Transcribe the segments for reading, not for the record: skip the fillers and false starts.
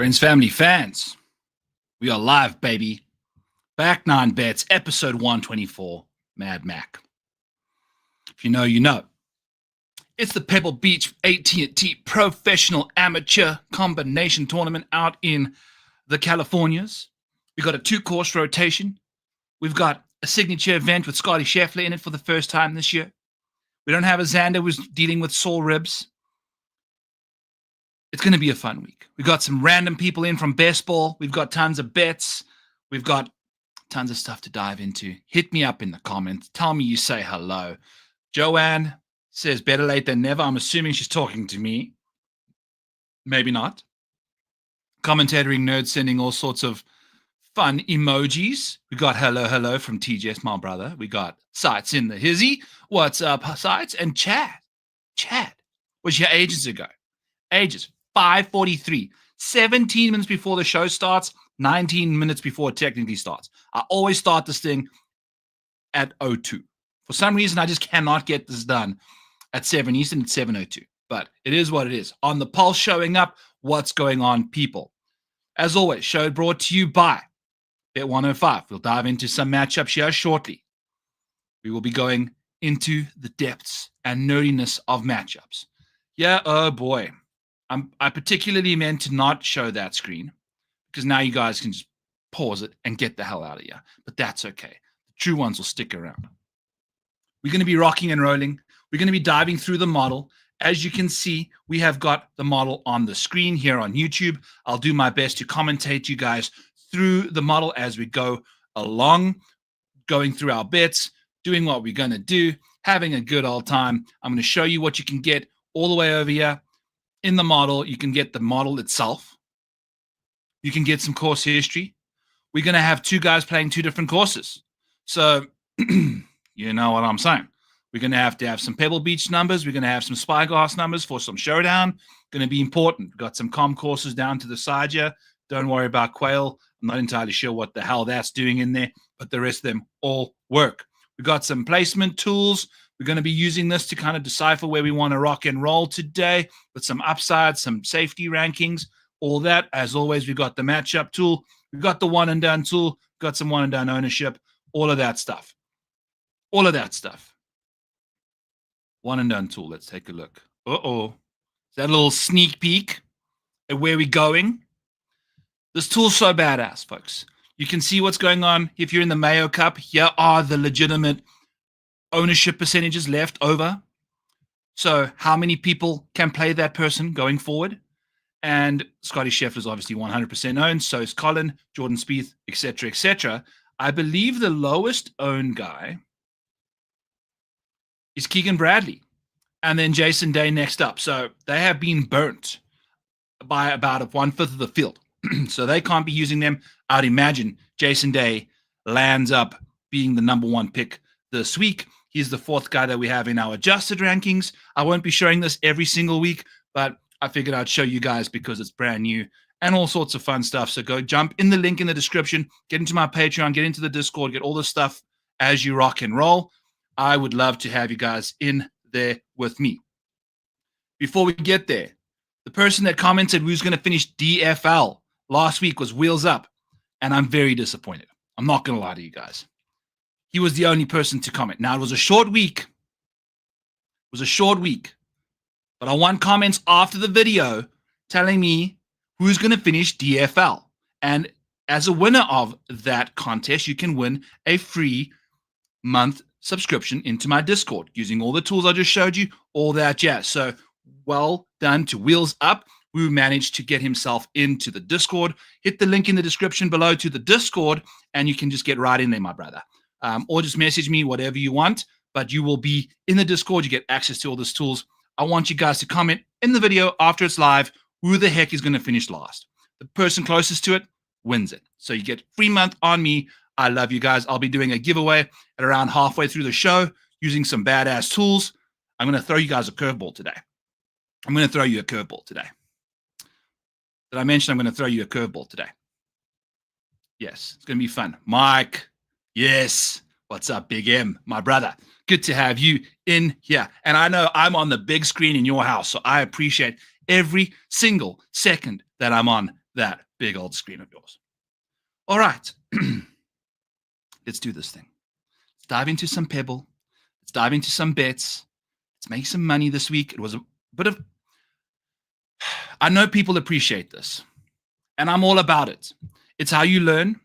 Friends, family, fans, we are live, baby. Back 9 bets, episode 124, Mad Mac. If you know, you know. It's the Pebble Beach AT&T Professional Amateur Combination Tournament out in the Californias. We've got a 2-course rotation. We've got a signature event with Scotty Scheffler in it for the first time this year. We don't have a Xander who's dealing with sore ribs. It's going to be a fun week. We've got some random people in from best ball. We've got tons of bets. We've got tons of stuff to dive into. Hit me up in the comments. Tell me you say hello. Joanne says better late than never. I'm assuming she's talking to me. Maybe not. Commentatoring nerds sending all sorts of fun emojis. We got hello from TJS, my brother. We got Sights in the hizzy. What's up, Sights? And Chad was here ages ago. 5:43, 17 minutes before the show starts, 19 minutes before it technically starts. I always start this thing at 02. For some reason, I just cannot get this done at 7 Eastern. It's 7:02. But it is what it is. On the pulse showing up, what's going on, people? As always, show brought to you by Bet 105. We'll dive into some matchups here shortly. We will be going into the depths and nerdiness of matchups. Yeah, oh boy. I particularly meant to not show that screen because now you guys can just pause it and get the hell out of here. But that's okay. The true ones will stick around. We're going to be rocking and rolling. We're going to be diving through the model. As you can see, we have got the model on the screen here on YouTube. I'll do my best to commentate you guys through the model as we go along, going through our bets, doing what we're going to do, having a good old time. I'm going to show you what you can get all the way over here. In the model, you can get the model itself. You can get some course history. We're going to have 2 guys playing 2 different courses. So, you know what I'm saying. We're going to have some Pebble Beach numbers. We're going to have some Spyglass numbers for some showdown. Going to be important. We've got some com courses down to the side here. Don't worry about Quail. I'm not entirely sure what the hell that's doing in there, but the rest of them all work. We've got some placement tools. We're going to be using this to kind of decipher where we want to rock and roll today with some upsides, some safety rankings, all that. As always, we've got the matchup tool. We've got the one and done tool. We've got some one and done ownership, all of that stuff. All of that stuff. One and done tool. Let's take a look. Uh-oh. Is that a little sneak peek at where we're going? This tool's so badass, folks. You can see what's going on. If you're in the Mayo Cup, here are the legitimate ownership percentages left over. So how many people can play that person going forward? And Scotty Scheffler is obviously 100% owned. So is Colin, Jordan Spieth, etc., etc. I believe the lowest owned guy is Keegan Bradley. And then Jason Day next up. So they have been burnt by about 1/5 of the field. So they can't be using them. I'd imagine Jason Day lands up being the number 1 pick this week. He's the 4th guy that we have in our adjusted rankings. I won't be showing this every single week, but I figured I'd show you guys because it's brand new and all sorts of fun stuff. So go jump in the link in the description, get into my Patreon, get into the Discord, get all this stuff as you rock and roll. I would love to have you guys in there with me. Before we get there, the person that commented who's going to finish DFL last week was Wheels Up, and I'm very disappointed. I'm not going to lie to you guys. He was the only person to comment. Now, it was a short week. But I want comments after the video telling me who's going to finish DFL. And as a winner of that contest, you can win a free month subscription into my Discord using all the tools I just showed you, all that jazz. So well done to Wheels Up, who managed to get himself into the Discord. Hit the link in the description below to the Discord, and you can just get right in there, my brother. Or just message me, whatever you want, but you will be in the Discord. You get access to all these tools. I want you guys to comment in the video after it's live, who the heck is going to finish last. The person closest to it wins it. So you get free month on me. I love you guys. I'll be doing a giveaway at around halfway through the show using some badass tools. I'm going to throw you guys a curveball today. Did I mention I'm going to throw you a curveball today? Yes, it's going to be fun. Mike. Yes. What's up, Big M, my brother? Good to have you in here. And I know I'm on the big screen in your house, so I appreciate every single second that I'm on that big old screen of yours. All right. Let's do this thing. Let's dive into some Pebble. Let's dive into some bets. Let's make some money this week. It was a bit of, I know people appreciate this, and I'm all about it. It's how you learn.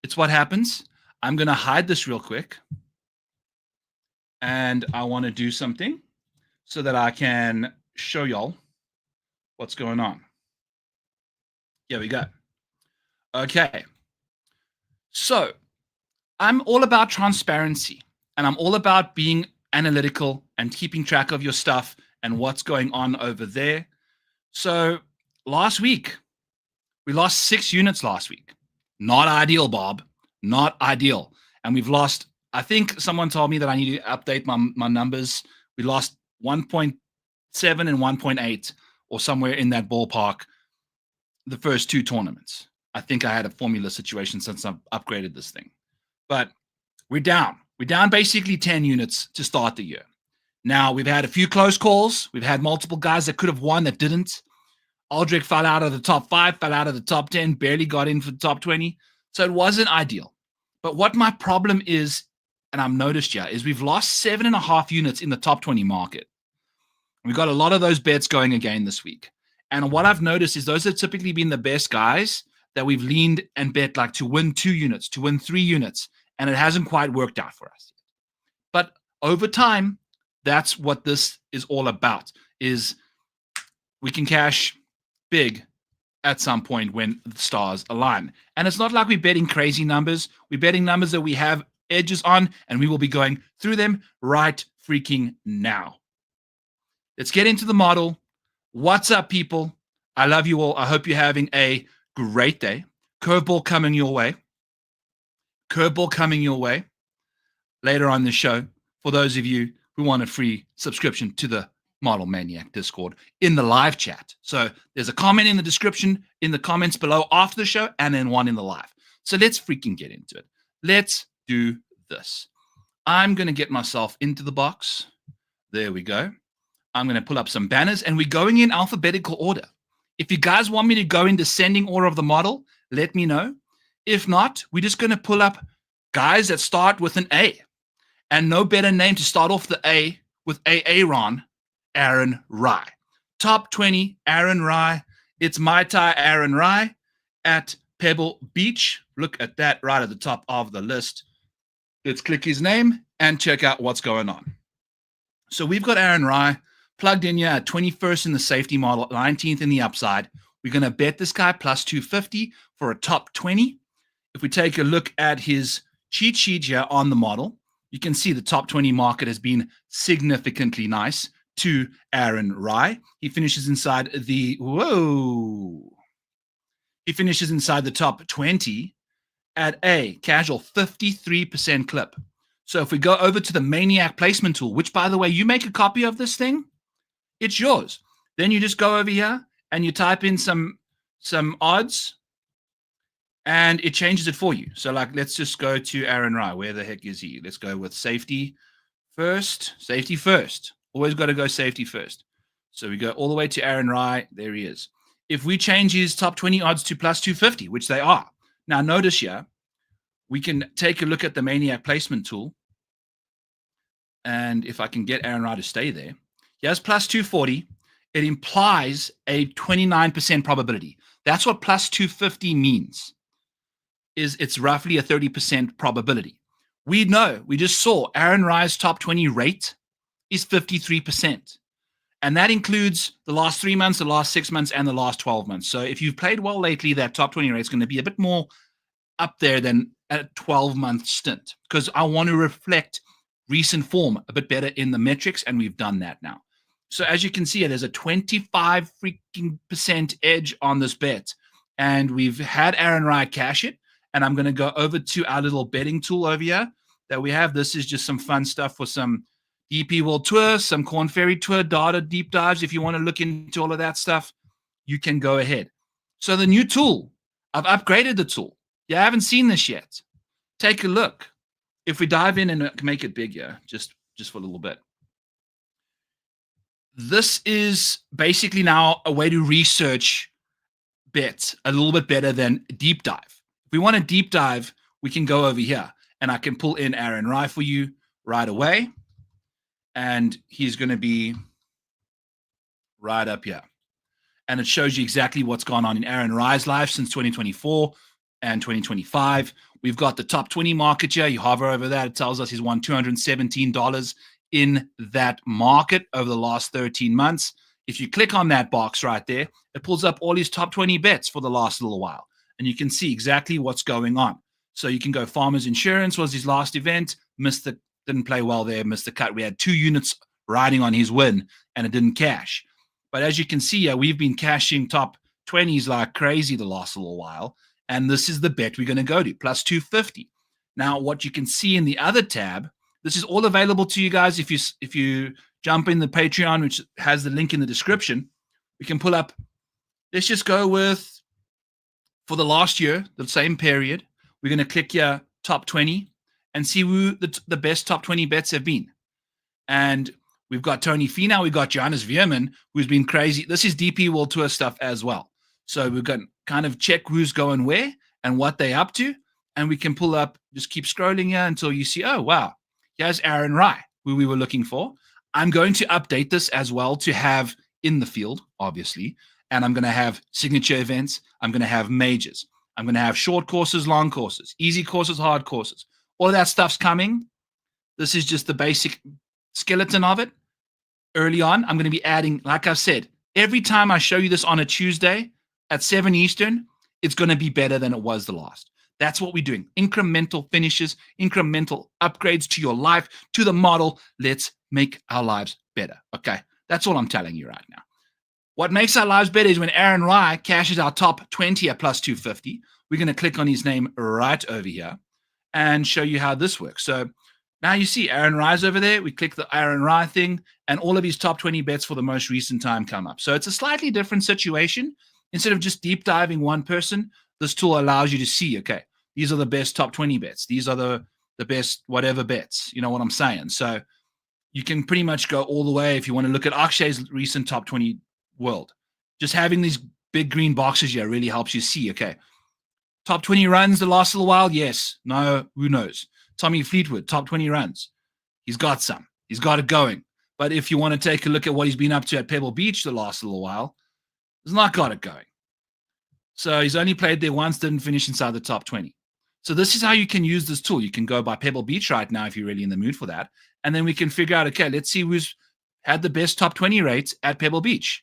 It's what happens. I'm going to hide this real quick, and I want to do something so that I can show y'all what's going on. Here we go. Okay. So I'm all about transparency, and I'm all about being analytical and keeping track of your stuff and what's going on over there. So last week, we lost 6 units last week. Not ideal, Bob. Not ideal. And we've lost, I think someone told me that I need to update my numbers. We lost 1.7 and 1.8 or somewhere in that ballpark the first 2 tournaments. I think I had a formula situation since I've upgraded this thing. But we're down. We're down basically 10 units to start the year. Now, we've had a few close calls. We've had multiple guys that could have won that didn't. Aldrich fell out of the top 5, fell out of the top 10, barely got in for the top 20. So it wasn't ideal. But what my problem is, and I've noticed here, is we've lost 7.5 units in the top 20 market. We've got a lot of those bets going again this week. And what I've noticed is those have typically been the best guys that we've leaned and bet like to win 2 units, to win 3 units. And it hasn't quite worked out for us. But over time, that's what this is all about, is we can cash big at some point when the stars align. And it's not like we're betting crazy numbers. We're betting numbers that we have edges on, and we will be going through them right freaking now. Let's get into the model. What's up, people? I love you all. I hope you're having a great day. Curveball coming your way. Curveball coming your way later on the show for those of you who want a free subscription to the Model Maniac Discord in the live chat. So there's a comment in the description, in the comments below after the show, and then one in the live. So let's freaking get into it. Let's do this. I'm going to get myself into the box. There we go. I'm going to pull up some banners, and we're going in alphabetical order. If you guys want me to go in descending order of the model, let me know. If not, we're just going to pull up guys that start with an A. And no better name to start off the A with Aaron Rai. Top 20, Aaron Rai. It's Mai Tai Aaron Rai at Pebble Beach. Look at that right at the top of the list. Let's click his name and check out what's going on. So we've got Aaron Rai plugged in here at 21st in the safety model, 19th in the upside. We're going to bet this guy plus 250 for a top 20. If we take a look at his cheat sheet here on the model, you can see the top 20 market has been significantly nice to Aaron Rai. He finishes inside the, he finishes inside the top 20 at a casual 53% clip. So if we go over to the Maniac placement tool, which, by the way, you make a copy of this thing, it's yours. Then you just go over here and you type in some odds, and it changes it for you. So, like, let's just go to Aaron Rai. Where the heck is he? Let's go with safety first. Safety first. Always got to go safety first. So we go all the way to Aaron Rai. There he is. If we change his top 20 odds to plus 250, which they are. Now, notice here, we can take a look at the Maniac placement tool. And if I can get Aaron Rai to stay there, he has plus 240. It implies a 29% probability. That's what plus 250 means. Is it's roughly a 30% probability. We know, we just saw Aaron Rai's top 20 rate is 53%. And that includes the last 3 months, the last 6 months, and the last 12 months. So if you've played well lately, that top 20 rate is going to be a bit more up there than a 12-month stint, because I want to reflect recent form a bit better in the metrics, and we've done that now. So as you can see, there's a 25 freaking % edge on this bet. And we've had Aaron Rai cash it. And I'm going to go over to our little betting tool over here that we have. This is just some fun stuff for some DP World Tour, some Corn Ferry Tour data deep dives. If you want to look into all of that stuff, you can go ahead. So the new tool, I've upgraded the tool. You haven't seen this yet. Take a look. If we dive in and make it bigger, just for a little bit. This is basically now a way to research bets a little bit better than deep dive. If we want a deep dive, we can go over here and I can pull in Aaron Rai for you right away. And he's going to be right up here. And it shows you exactly what's gone on in Aaron Rai's life since 2024 and 2025. We've got the top 20 market here. You hover over that. It tells us he's won $217 in that market over the last 13 months. If you click on that box right there, it pulls up all his top 20 bets for the last little while. And you can see exactly what's going on. So you can go Farmers Insurance was his last event. Didn't play well there, missed the cut. We had 2 units riding on his win, and it didn't cash. But as you can see, we've been cashing top 20s like crazy the last little while. And this is the bet we're going to go to, plus 250. Now, what you can see in the other tab, this is all available to you guys. If you jump in the Patreon, which has the link in the description, we can pull up. Let's just go with, for the last year, the same period, we're going to click here, top 20, and see who the best top 20 bets have been. And we've got Tony Finau, we've got Johannes Veerman, who's been crazy. This is DP World Tour stuff as well. So we're going to kind of check who's going where and what they're up to. And we can pull up, just keep scrolling here until you see, oh, wow, here's Aaron Rai, who we were looking for. I'm going to update this as well to have in the field, obviously. And I'm going to have signature events. I'm going to have majors. I'm going to have short courses, long courses, easy courses, hard courses. All of that stuff's coming. This is just the basic skeleton of it. Early on, I'm going to be adding, like I said, every time I show you this on a Tuesday at 7 Eastern, it's going to be better than it was the last. That's what we're doing. Incremental finishes, incremental upgrades to your life, to the model. Let's make our lives better. Okay. That's all I'm telling you right now. What makes our lives better is when Aaron Rai cashes our top 20 at plus 250. We're going to click on his name right over here and show you how this works. So now you see Aaron Rai's over there. We click the Aaron Rai thing, and all of his top 20 bets for the most recent time come up. So it's a slightly different situation. Instead of just deep diving one person, this tool allows you to see, okay, these are the best top 20 bets. These are the best whatever bets. You know what I'm saying? So you can pretty much go all the way if you want to look at Akshay's recent top 20 world. Just having these big green boxes here really helps you see, okay, top 20 runs the last little while? Yes. No, who knows? Tommy Fleetwood, top 20 runs. He's got some. He's got it going. But if you want to take a look at what he's been up to at Pebble Beach the last little while, he's not got it going. So he's only played there once, didn't finish inside the top 20. So this is how you can use this tool. You can go by Pebble Beach right now if you're really in the mood for that. And then we can figure out, okay, let's see who's had the best top 20 rates at Pebble Beach.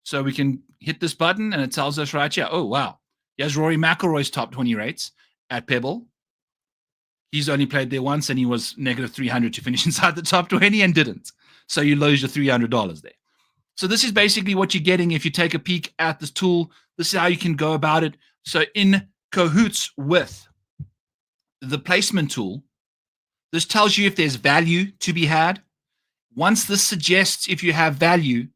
So we can hit this button and it tells us right here, oh, wow. Here's Rory McIlroy's top 20 rates at Pebble. He's only played there once and he was negative 300 to finish inside the top 20 and didn't. So you lose your $300 there. So this is basically what you're getting if you take a peek at this tool. This is how you can go about it. So in cahoots with the placement tool, this tells you if there's value to be had. Once this suggests if you have value,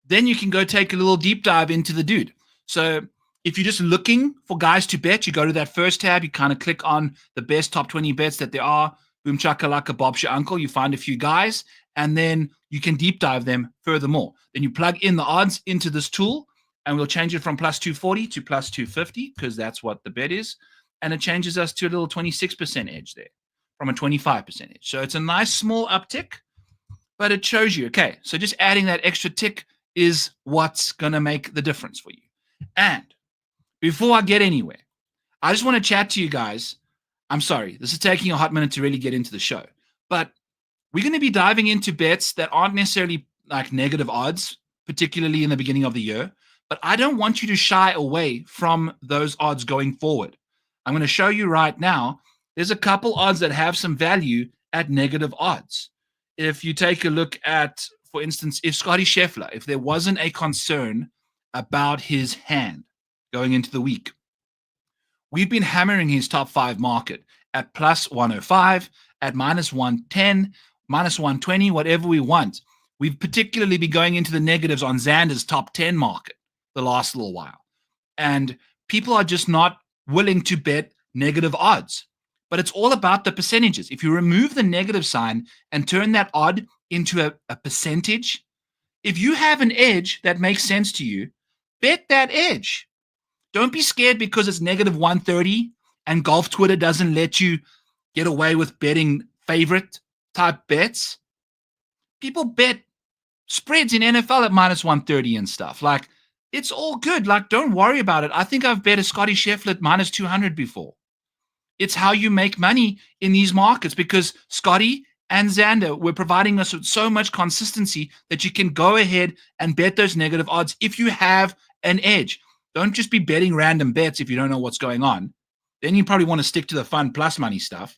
then you can go take a little deep dive into the dude. So if you're just looking for guys to bet, you go to that first tab, you kind of click on the best top 20 bets that there are. Boom chakalaka, Bob's your uncle. You find a few guys, and then you can deep dive them furthermore. Then you plug in the odds into this tool, and we'll change it from plus 240 to plus 250 because that's what the bet is. And it changes us to a little 26% edge there from a 25% edge. So it's a nice small uptick, but it shows you, okay, so just adding that extra tick is what's going to make the difference for you. And before I get anywhere, I just want to chat to you guys. I'm sorry, this is taking a hot minute to really get into the show, but we're going to be diving into bets that aren't necessarily like negative odds, particularly in the beginning of the year, but I don't want you to shy away from those odds going forward. I'm going to show you right now, there's a couple odds that have some value at negative odds. If you take a look at, for instance, if Scottie Scheffler, if there wasn't a concern about his hand going into the week, we've been hammering his top 5 market at plus 105, at minus 110, minus 120, whatever we want. We've particularly been going into the negatives on Xander's top 10 market the last little while. And people are just not willing to bet negative odds. But it's all about the percentages. If you remove the negative sign and turn that odd into a percentage, if you have an edge that makes sense to you, bet that edge. Don't be scared because it's negative 130 and golf Twitter doesn't let you get away with betting favorite type bets. People bet spreads in NFL at minus 130 and stuff. Like, it's all good. Like, don't worry about it. I think I've bet a Scotty Scheffler at minus 200 before. It's how you make money in these markets because Scotty and Xander were providing us with so much consistency that you can go ahead and bet those negative odds if you have an edge. Don't just be betting random bets if you don't know what's going on. Then you probably want to stick to the fun plus money stuff.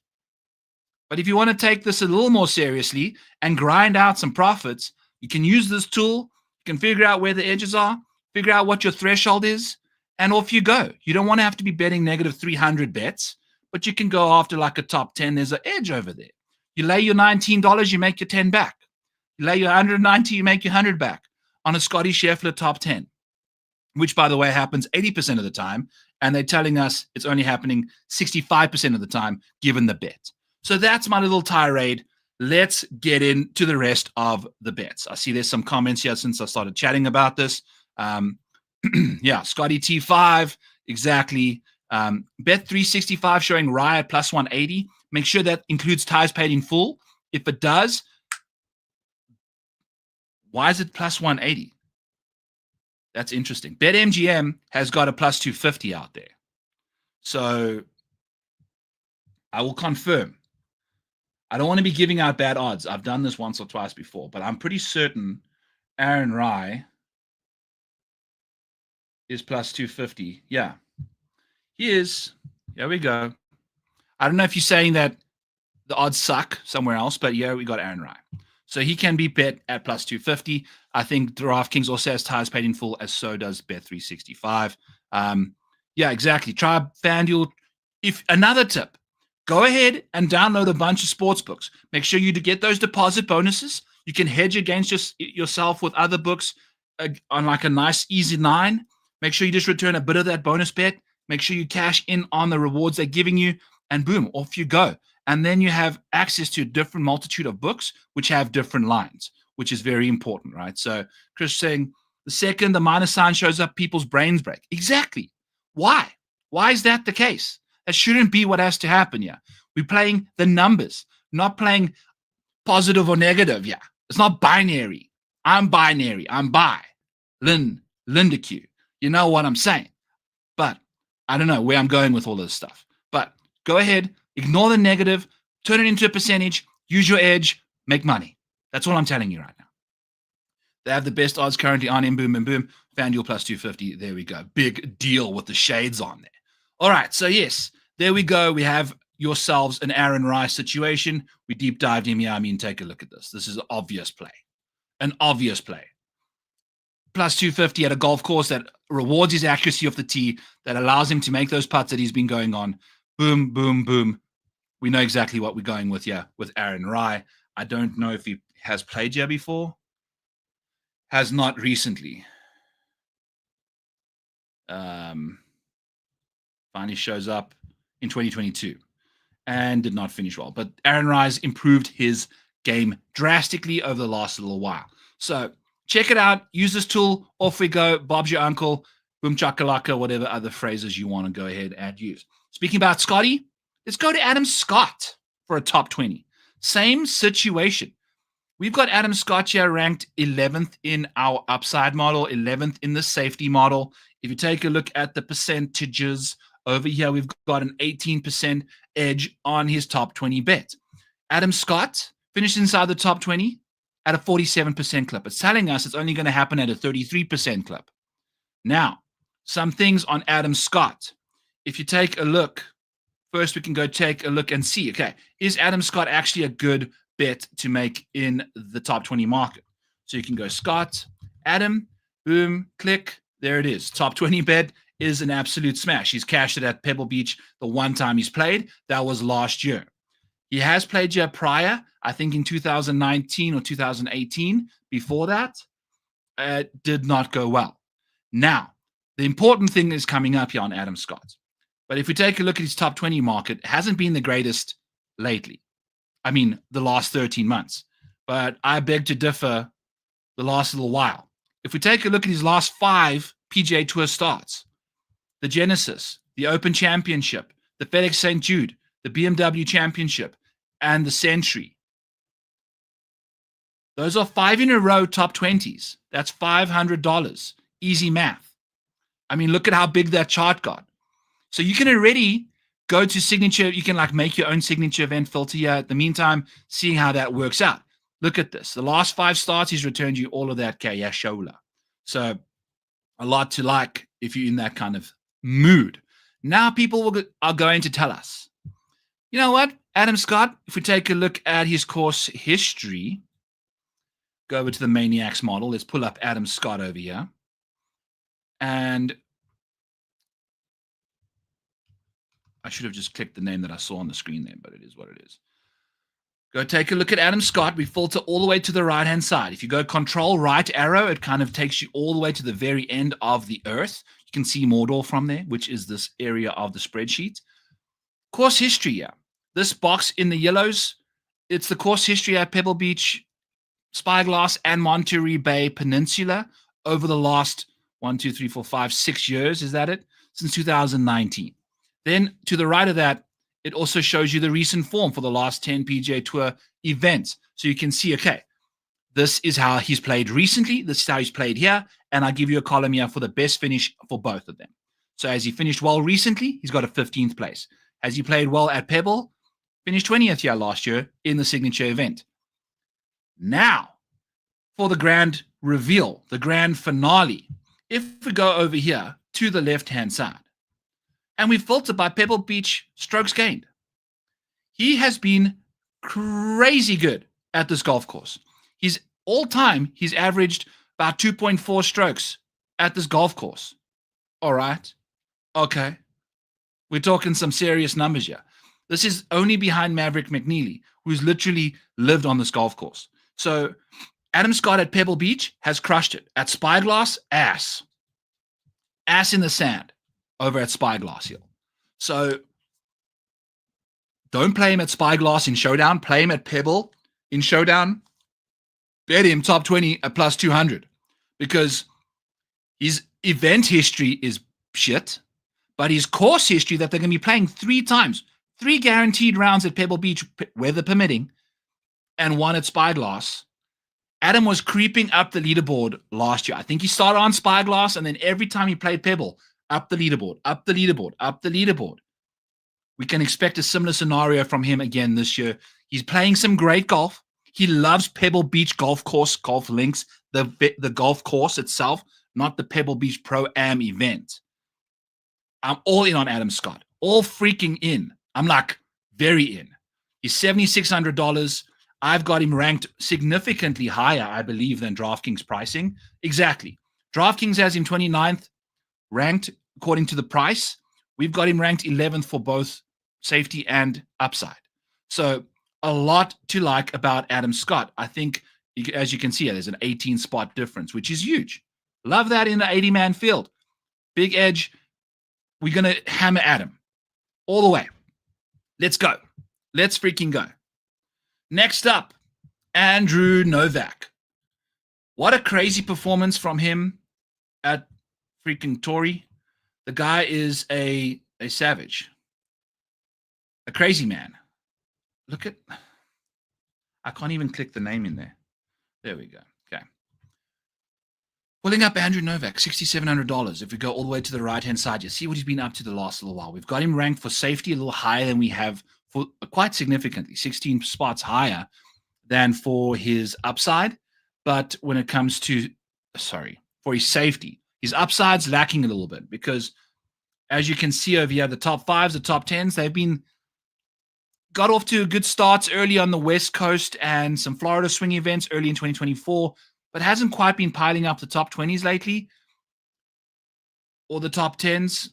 But if you want to take this a little more seriously and grind out some profits, you can use this tool. You can figure out where the edges are, figure out what your threshold is, and off you go. You don't want to have to be betting negative 300 bets, but you can go after like a top 10. There's an edge over there. You lay your $19, you make your 10 back. You lay your 190, you make your 100 back on a Scotty Scheffler top 10, which, by the way, happens 80% of the time. And they're telling us it's only happening 65% of the time, given the bet. So that's my little tirade. Let's get into the rest of the bets. I see there's some comments here since I started chatting about this. Yeah, Scotty T5, exactly. Bet 365 showing Rye at plus 180. Make sure that includes ties paid in full. If it does, why is it plus 180? That's interesting. BetMGM has got a plus 250 out there. So I will confirm. I don't want to be giving out bad odds. I've done this once or twice before, but I'm pretty certain Aaron Rye is plus 250. Yeah. He is. Here we go. I don't know if you're saying that the odds suck somewhere else, but yeah, we got Aaron Rye. So he can be bet at plus 250. I think DraftKings also has ties paid in full, as so does Bet365. Yeah, exactly. Try FanDuel. If another tip, go ahead and download a bunch of sports books. Make sure you get those deposit bonuses. You can hedge against yourself with other books on like a nice easy 9. Make sure you just return a bit of that bonus bet. Make sure you cash in on the rewards they're giving you, and boom, off you go. And then you have access to a different multitude of books which have different lines, which is very important, right? So Chris saying, the second the minus sign shows up, people's brains break. Exactly. Why? Why is that the case? That shouldn't be what has to happen. Yeah. We're playing the numbers, not playing positive or negative. Yeah. It's not binary. I'm binary. I'm Lindeque. You know what I'm saying? But I don't know where I'm going with all this stuff. But go ahead, ignore the negative, turn it into a percentage, use your edge, make money. That's all I'm telling you right now. They have the best odds currently on in boom and boom. FanDuel plus 250. There we go. Big deal with the shades on there. All right. So, yes, there we go. We have yourselves an Aaron Rice situation. We deep dived him here. I mean, take a look at this. This is an obvious play. An obvious play. Plus 250 at a golf course that rewards his accuracy off the tee, that allows him to make those putts that he's been going on. Boom, boom, boom. We know exactly what we're going with here with Aaron Rye. I don't know if he has played here before. Has not recently. Finally shows up in 2022 and did not finish well. But Aaron Rye's improved his game drastically over the last little while. So check it out. Use this tool. Off we go. Bob's your uncle. Boom chakalaka, whatever other phrases you want to go ahead and use. Speaking about Scotty, let's go to Adam Scott for a top 20. Same situation. We've got Adam Scott here ranked 11th in our upside model, 11th in the safety model. If you take a look at the percentages over here, we've got an 18% edge on his top 20 bet. Adam Scott finished inside the top 20 at a 47% clip. It's telling us it's only going to happen at a 33% clip. Now, some things on Adam Scott. If you take a look, first we can go take a look and see, okay, is Adam Scott actually a good bet to make in the top 20 market? So you can go Scott, Adam, boom, click, there it is. Top 20 bet is an absolute smash. He's cashed it at Pebble Beach the one time he's played. That was last year. He has played here prior, I think in 2019 or 2018. Before that, did not go well. Now, the important thing is coming up here on Adam Scott. But if we take a look at his top 20 market, it hasn't been the greatest lately. I mean, the last 13 months. But I beg to differ the last little while. If we take a look at his last 5 PGA Tour starts, the Genesis, the Open Championship, the FedEx St. Jude, the BMW Championship, and the Century. Those are 5 in a row top 20s. That's $500. Easy math. I mean, look at how big that chart got. So you can already go to signature. You can like make your own signature event filter here. At the meantime, seeing how that works out. Look at this. The last 5 starts, he's returned you all of that Kayashola. So a lot to like if you're in that kind of mood. Now people are going to tell us, you know what, Adam Scott, if we take a look at his course history, go over to the Maniacs model. Let's pull up Adam Scott over here. And I should have just clicked the name that I saw on the screen there, but it is what it is. Go take a look at Adam Scott. We filter all the way to the right-hand side. If you go control right arrow, it kind of takes you all the way to the very end of the earth. You can see Mordor from there, which is this area of the spreadsheet. Course history here. This box in the yellows, it's the course history at Pebble Beach, Spyglass, and Monterey Bay Peninsula over the last 6 years. Is that it? Since 2019. Then to the right of that, it also shows you the recent form for the last 10 PGA Tour events. So you can see, okay, this is how he's played recently. This is how he's played here. And I'll give you a column here for the best finish for both of them. So as he finished well recently, he's got a 15th place. As he played well at Pebble, finished 20th here last year in the signature event. Now, for the grand reveal, the grand finale, if we go over here to the left-hand side, and we filter by Pebble Beach strokes gained. He has been crazy good at this golf course. He's all-time, he's averaged about 2.4 strokes at this golf course. All right. Okay. We're talking some serious numbers here. This is only behind Maverick McNeely, who's literally lived on this golf course. So Adam Scott at Pebble Beach has crushed it. At Spyglass, ass. Ass in the sand over at Spyglass Hill. So don't play him at Spyglass in Showdown. Play him at Pebble in Showdown. Bet him top 20 at plus 200 because his event history is shit, but his course history that they're going to be playing 3 times, 3 guaranteed rounds at Pebble Beach, weather permitting, and 1 at Spyglass. Adam was creeping up the leaderboard last year. I think he started on Spyglass, and then every time he played Pebble, up the leaderboard, up the leaderboard, up the leaderboard. We can expect a similar scenario from him again this year. He's playing some great golf. He loves Pebble Beach golf course, golf links, the golf course itself, not the Pebble Beach Pro-Am event. I'm all in on Adam Scott. All freaking in. I'm like very in. He's $7,600. I've got him ranked significantly higher, I believe, than DraftKings pricing. Exactly. DraftKings has him 29th ranked according to the price. We've got him ranked 11th for both safety and upside. So a lot to like about Adam Scott. I think, as you can see, there's an 18-spot difference, which is huge. Love that in the 80-man field. Big edge. We're going to hammer Adam all the way. Let's go. Let's freaking go. Next up, Andrew Novak. What a crazy performance from him at freaking Torrey. The guy is a savage. A crazy man. Look at, I can't even click the name in there. There we go. Okay. Pulling up Andrew Novak, $6,700. If we go all the way to the right-hand side, you see what he's been up to the last little while. We've got him ranked for safety a little higher than we have for quite significantly, 16 spots higher than for his upside. But when it comes to, for his safety, his upside's lacking a little bit because as you can see over here, the top 5s, the top 10s, they've got off to good starts early on the West Coast and some Florida swing events early in 2024, but hasn't quite been piling up the top 20s lately or the top 10s,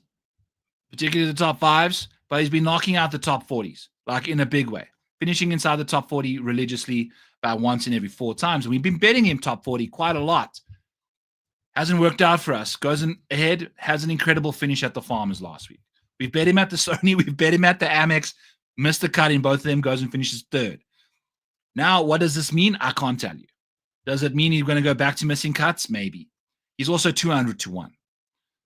particularly the top 5s, but he's been knocking out the top 40s, like in a big way, finishing inside the top 40 religiously about once in every 4 times. And we've been betting him top 40 quite a lot. Hasn't worked out for us. Goes ahead, has an incredible finish at the Farmers last week. We've bet him at the Sony, we've bet him at the Amex, missed the cut in both of them, goes and finishes 3rd. Now, what does this mean? I can't tell you. Does it mean he's going to go back to missing cuts? Maybe. He's also 200 to 1.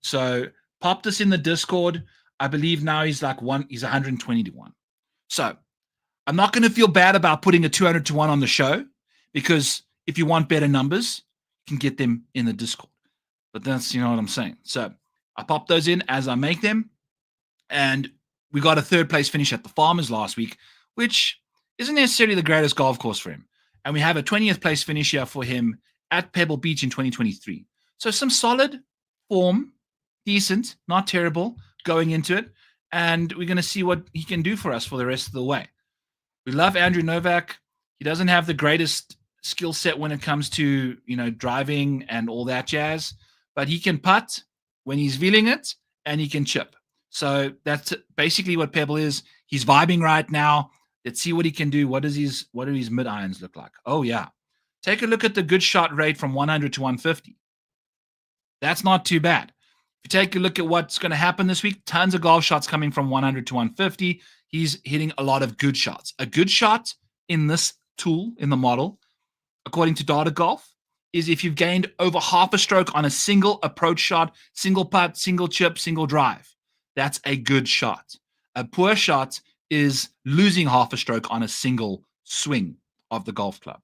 So Pop this in the Discord. I believe now he's 120 to 1. So I'm not going to feel bad about putting a 200 to 1 on the show, because if you want better numbers, you can get them in the Discord. But that's, you know what I'm saying. So I pop those in as I make them. And we got a third place finish at the Farmers last week, which isn't necessarily the greatest golf course for him. And we have a 20th place finish here for him at Pebble Beach in 2023. So some solid form, decent, not terrible, going into it. And we're going to see what he can do for us for the rest of the way. We love Andrew Novak. He doesn't have the greatest skill set when it comes to, driving and all that jazz, but he can putt when he's feeling it, and he can chip. So that's basically what Pebble is. He's vibing right now. Let's see what he can do. What do his mid irons look like? Oh yeah. Take a look at the good shot rate from 100 to 150. That's not too bad. If you take a look at what's going to happen this week, tons of golf shots coming from 100 to 150. He's hitting a lot of good shots. A good shot in this tool, in the model, according to DAA Golf, is if you've gained over half a stroke on a single approach shot, single putt, single chip, single drive. That's a good shot. A poor shot is losing half a stroke on a single swing of the golf club.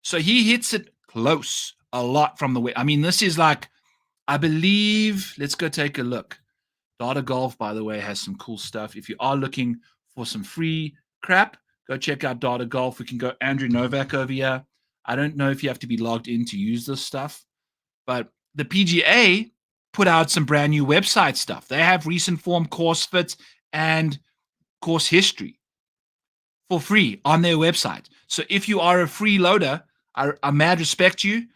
So he hits it close a lot from the way. I mean, this is I believe, let's go take a look. DAA Golf, by the way, has some cool stuff. If you are looking for some free crap, go check out DAA Golf. We can go Andrew Novak over here. I don't know if you have to be logged in to use this stuff, but the PGA put out some brand new website stuff. They have recent form, course fits, and course history for free on their website. So if you are a freeloader, I mad respect you.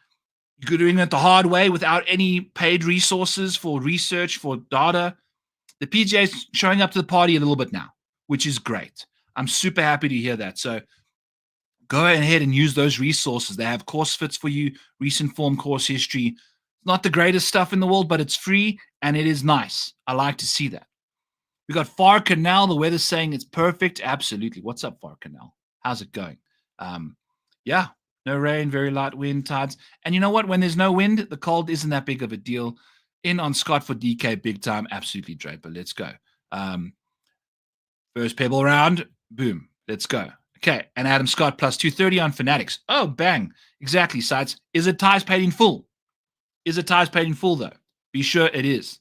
You're doing it the hard way without any paid resources for research, for data. The PGA is showing up to the party a little bit now, which is great. I'm super happy to hear that. So go ahead and use those resources. They have course fits for you, recent form, course history. Not the greatest stuff in the world, but it's free and it is nice. I like to see that. We got Far Canal. The weather's saying it's perfect. Absolutely. What's up, Far Canal? How's it going? Yeah, no rain, very light wind, tides. And you know what? When there's no wind, the cold isn't that big of a deal. In on Scott for DK, big time. Absolutely, Draper. Let's go. First Pebble round. Boom. Let's go. Okay. And Adam Scott plus 230 on Fanatics. Oh, bang. Exactly, sides. Is it ties paid in full? Is it ties paid in full, though? Be sure it is.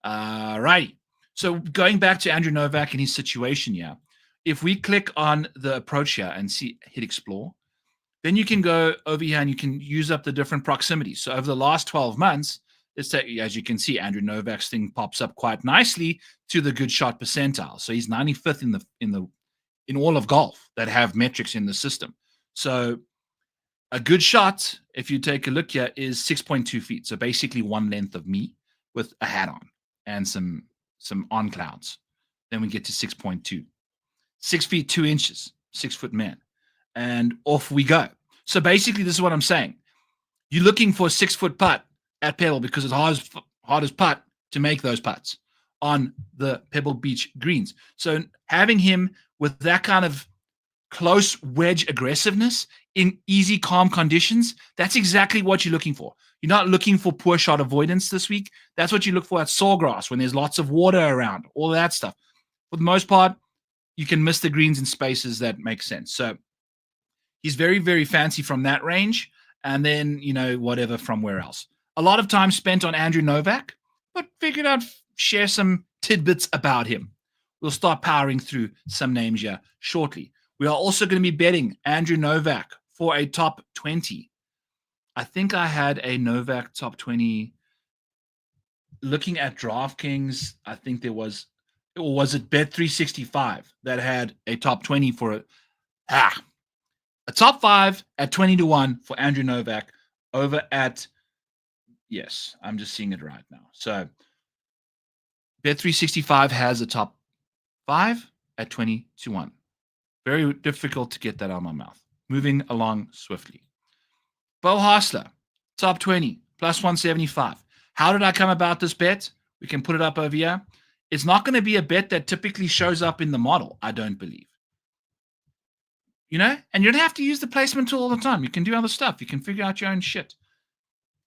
Righty. So going back to Andrew Novak and his situation here, if we click on the approach here and hit explore, then you can go over here and you can use up the different proximities. So over the last 12 months, as you can see, Andrew Novak's thing pops up quite nicely to the good shot percentile. So he's 95th in all of golf that have metrics in the system. So a good shot, if you take a look here, is 6.2 feet. So basically one length of me with a hat on and some on clouds. Then we get to 6.2. 6 feet 2 inches, 6 foot man. And off we go. So basically, this is what I'm saying. You're looking for a 6 foot putt at Pebble because it's hard as putt to make those putts on the Pebble Beach greens. So having him with that kind of close wedge aggressiveness in easy, calm conditions, that's exactly what you're looking for. You're not looking for poor shot avoidance this week. That's what you look for at Sawgrass when there's lots of water around, all that stuff. For the most part, you can miss the greens in spaces that make sense. So he's very, very fancy from that range. And then, whatever from where else. A lot of time spent on Andrew Novak, but figured I'd share some tidbits about him. We'll start powering through some names here shortly. We are also going to be betting Andrew Novak for a top 20. I think I had a Novak top 20. Looking at DraftKings, I think there was, or was it Bet365 that had a top 20 for a top 5 at 20 to 1 for Andrew Novak over at, yes, I'm just seeing it right now. So Bet365 has a top 5 at 20 to 1. Very difficult to get that out of my mouth. Moving along swiftly. Bo Hostler, top 20, plus 175. How did I come about this bet? We can put it up over here. It's not going to be a bet that typically shows up in the model, I don't believe. And you don't have to use the placement tool all the time. You can do other stuff. You can figure out your own shit.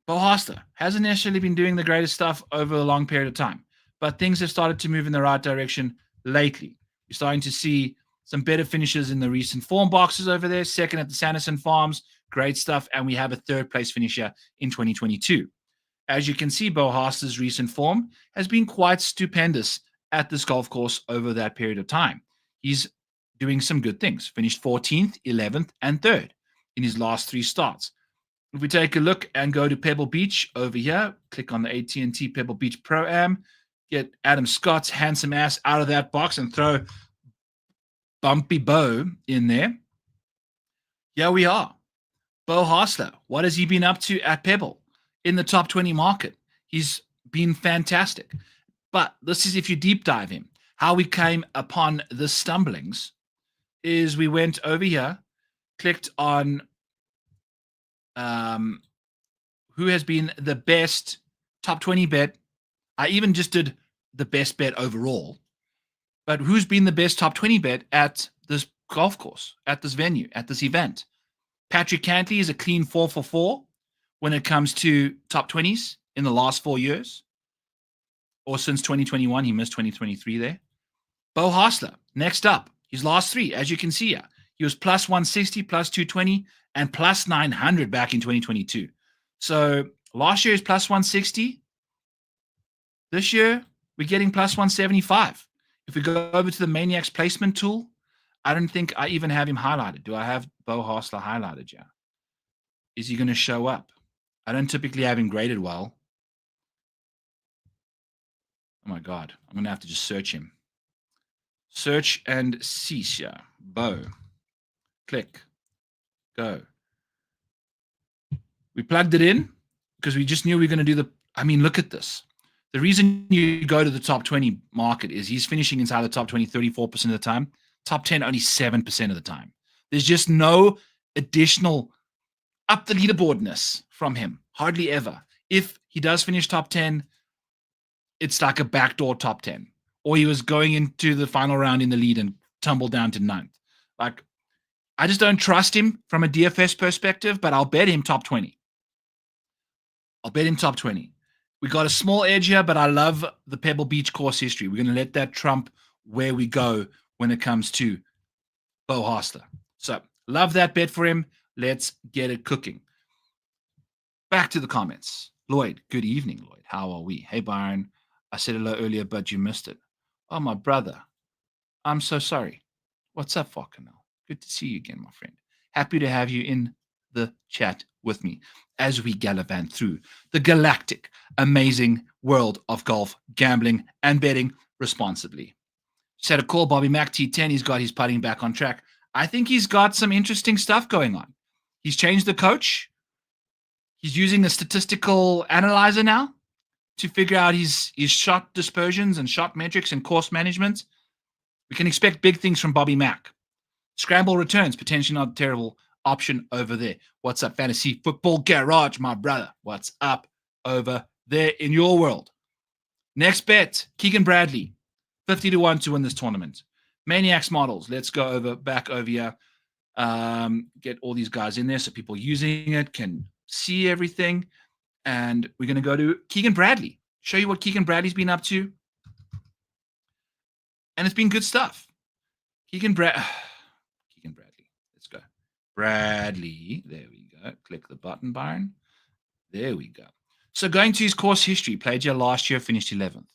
Bo Hostler hasn't necessarily been doing the greatest stuff over a long period of time. but things have started to move in the right direction lately. We're starting to see some better finishes in the recent form boxes over there. Second at the Sanderson Farms, great stuff. And we have a third place finisher in 2022. As you can see, Bo Haasler's recent form has been quite stupendous at this golf course over that period of time. He's doing some good things. Finished 14th, 11th, and 3rd in his last 3 starts. If we take a look and go to Pebble Beach over here, click on the AT&T Pebble Beach Pro-Am, get Adam Scott's handsome ass out of that box and throw Bumpy Bo in there. Here we are. Bo Haasler, what has he been up to at Pebble? In the top 20 market. He's been fantastic. But this is if you deep dive him. How we came upon the stumblings is we went over here, clicked on who has been the best top 20 bet. I even just did the best bet overall. But who's been the best top 20 bet at this golf course, at this venue, at this event? Patrick Cantley is a clean 4 for 4 when it comes to top 20s in the last 4 years. Or since 2021, he missed 2023 there. Bo Haasler, next up, his last 3, as you can see here. He was plus 160, plus 220, and plus 900 back in 2022. So last year is plus 160. This year, we're getting plus 175. If we go over to the Maniacs placement tool, I don't think I even have him highlighted. Do I have Bo Haasler highlighted? Yeah. Is he going to show up? I don't typically have him graded well. Oh my God. I'm going to have to just search him. Search and cease. Yeah. Bo. Click. Go. We plugged it in because we just knew we were going to do the. I mean, look at this. The reason you go to the top 20 market is he's finishing inside the top 20 34% of the time. Top 10 only 7% of the time. There's just no additional up the leaderboardness from him. Hardly ever. If he does finish top 10, it's like a backdoor top 10. Or he was going into the final round in the lead and tumbled down to 9th. Like, I just don't trust him from a DFS perspective, but I'll bet him top 20. I'll bet him top 20. We got a small edge here, but I love the Pebble Beach course history. We're going to let that trump where we go when it comes to Bo Haasler. So, love that bet for him. Let's get it cooking. Back to the comments. Lloyd, good evening, Lloyd. How are we? Hey, Byron. I said hello earlier, but you missed it. Oh, my brother. I'm so sorry. What's up, Falconel? Good to see you again, my friend. Happy to have you in the chat with me as we gallivant through the galactic, amazing world of golf, gambling, and betting responsibly. Set a call, Bobby Mack T10. He's got his putting back on track. I think he's got some interesting stuff going on. He's changed the coach. He's using a statistical analyzer now to figure out his shot dispersions and shot metrics and course management. We can expect big things from Bobby Mack. Scramble returns, potentially not a terrible option over there. What's up, Fantasy Football Garage, my brother? What's up over there in your world? Next bet, Keegan Bradley, 50-1 to win this tournament. Maniacs models, let's go back over here. Get all these guys in there so people using it can see everything. And we're going to go to Keegan Bradley. Show you what Keegan Bradley's been up to. And it's been good stuff. Keegan Bradley. Let's go. Bradley. There we go. Click the button, Byron. There we go. So going to his course history. Played here last year, finished 11th.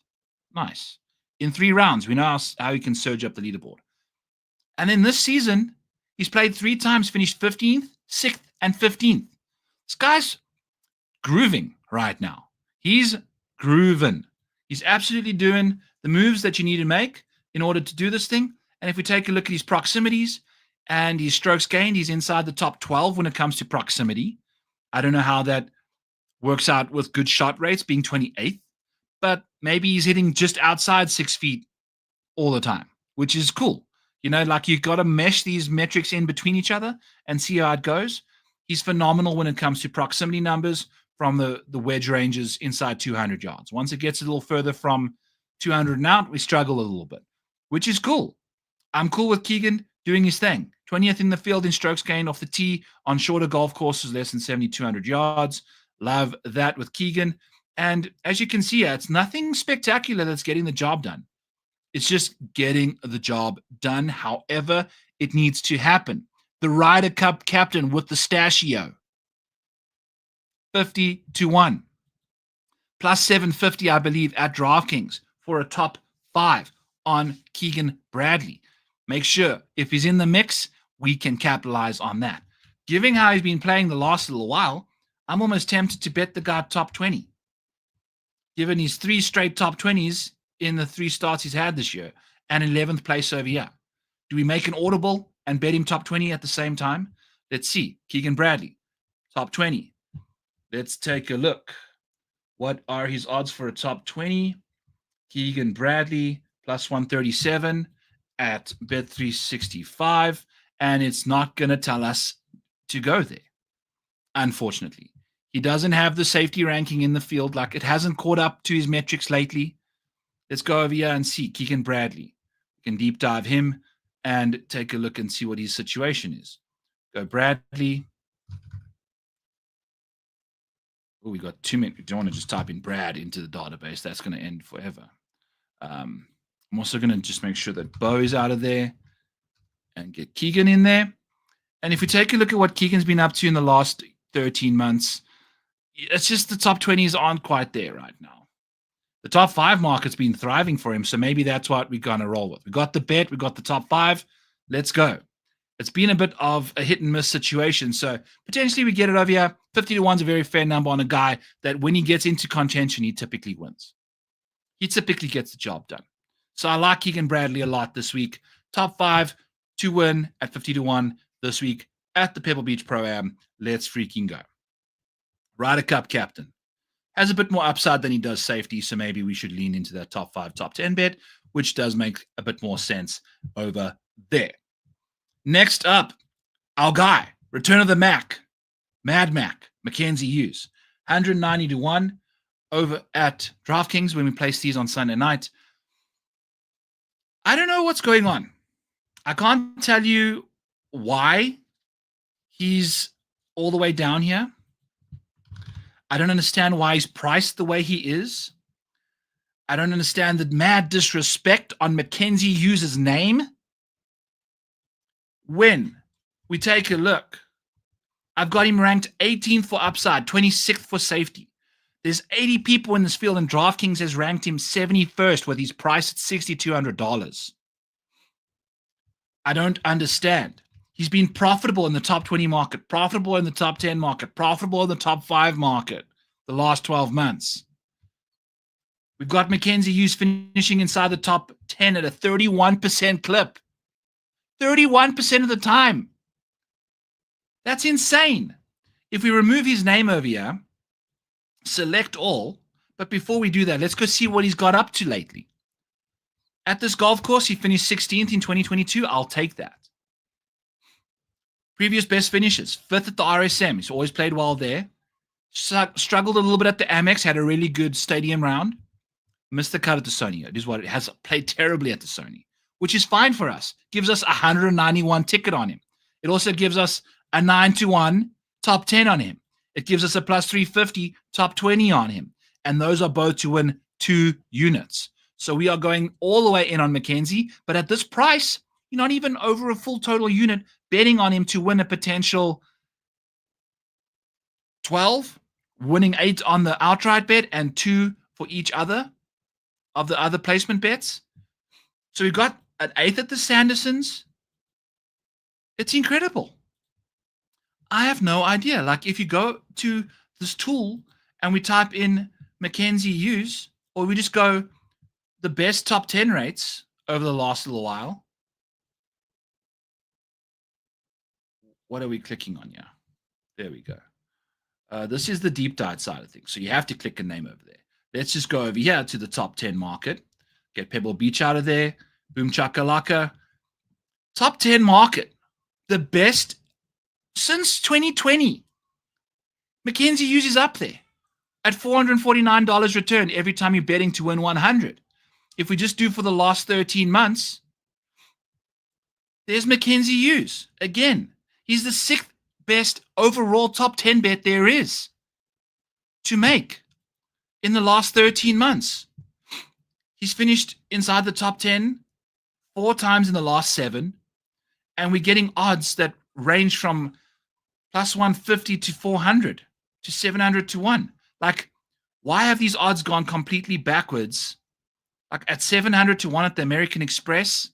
Nice. In 3 rounds, we know how he can surge up the leaderboard. And then this season, he's played 3 times, finished 15th, 6th, and 15th. This guy's grooving right now. He's grooving. He's absolutely doing the moves that you need to make in order to do this thing. And if we take a look at his proximities and his strokes gained, he's inside the top 12 when it comes to proximity. I don't know how that works out with good shot rates being 28th, but maybe he's hitting just outside 6 feet all the time, which is cool. You know, like you've got to mesh these metrics in between each other and see how it goes. He's phenomenal when it comes to proximity numbers from the wedge ranges inside 200 yards. Once it gets a little further from 200 and out, we struggle a little bit, which is cool. I'm cool with Keegan doing his thing. 20th in the field in strokes gained off the tee on shorter golf courses, less than 7,200 yards. Love that with Keegan. And as you can see here, it's nothing spectacular that's getting the job done. It's just getting the job done however it needs to happen. The Ryder Cup captain with the stashio, 50 to 1. Plus 750, I believe, at DraftKings for a top 5 on Keegan Bradley. Make sure if he's in the mix, we can capitalize on that. Given how he's been playing the last little while, I'm almost tempted to bet the guy top 20. Given his 3 straight top 20s in the 3 starts he's had this year and 11th place over here. Do we make an audible and bet him top 20 at the same time? Let's see. Keegan Bradley, top 20. Let's take a look. What are his odds for a top 20? Keegan Bradley, plus 137 at Bet365. And it's not going to tell us to go there, unfortunately. He doesn't have the safety ranking in the field. Like, it hasn't caught up to his metrics lately. Let's go over here and see Keegan Bradley. We can deep dive him and take a look and see what his situation is. Go Bradley. Oh, we got too many. We don't want to just type in Brad into the database. That's going to end forever. I'm also going to just make sure that Bo is out of there and get Keegan in there. And if we take a look at what Keegan's been up to in the last 13 months, it's just the top 20s aren't quite there right now. The top 5 market's been thriving for him, so maybe that's what we're going to roll with. We got the bet. We got the top 5. Let's go. It's been a bit of a hit and miss situation, so potentially we get it over here. 50 to 1 is a very fair number on a guy that when he gets into contention, he typically wins. He typically gets the job done. So I like Keegan Bradley a lot this week. Top 5 to win at 50 to 1 this week at the Pebble Beach Pro-Am. Let's freaking go. Ryder Cup captain. Has a bit more upside than he does safety, so maybe we should lean into that top 5, top 10 bet, which does make a bit more sense over there. Next up, our guy, return of the Mac, Mad Mac, Mackenzie Hughes, 190 to 1 over at DraftKings when we place these on Sunday night. I don't know what's going on. I can't tell you why he's all the way down here. I don't understand why he's priced the way he is. I don't understand the mad disrespect on Mackenzie Hughes' name. When we take a look, I've got him ranked 18th for upside, 26th for safety. There's 80 people in this field, and DraftKings has ranked him 71st with his price at $6,200. I don't understand. He's been profitable in the top 20 market, profitable in the top 10 market, profitable in the top 5 market the last 12 months. We've got Mackenzie Hughes finishing inside the top 10 at a 31% clip. 31% of the time. That's insane. If we remove his name over here, select all, but before we do that, let's go see what he's got up to lately. At this golf course, he finished 16th in 2022. I'll take that. Previous best finishes, 5th at the RSM. He's always played well there. Struggled a little bit at the Amex, had a really good stadium round. Missed the cut at the Sony. It is what it has. Played terribly at the Sony, which is fine for us. Gives us 191 ticket on him. It also gives us a 9 to 1 top 10 on him. It gives us a plus 350 top 20 on him. And those are both to win 2 units. So we are going all the way in on Mackenzie. But at this price, you're not even over a full total unit betting on him to win a potential 12, winning 8 on the outright bet and 2 for each other of the other placement bets. So we've got an 8th at the Sandersons. It's incredible. I have no idea. Like, if you go to this tool and we type in Mackenzie Hughes, or we just go the best top 10 rates over the last little while. What are we clicking on here? There we go. This is the deep dive side of things. So you have to click a name over there. Let's just go over here to the top 10 market. Get Pebble Beach out of there. Boom chakalaka. Top 10 market. The best since 2020. Mackenzie Hughes is up there at $449 return every time you're betting to win 100. If we just do for the last 13 months, there's Mackenzie Hughes. Again, he's the 6th best overall top 10 bet there is to make. in the last 13 months. He's finished inside the top 10 4 times in the last 7, and we're getting odds that range from plus 150 to 400 to 700 to 1. Like, why have these odds gone completely backwards? Like at 700 to 1 at the American Express,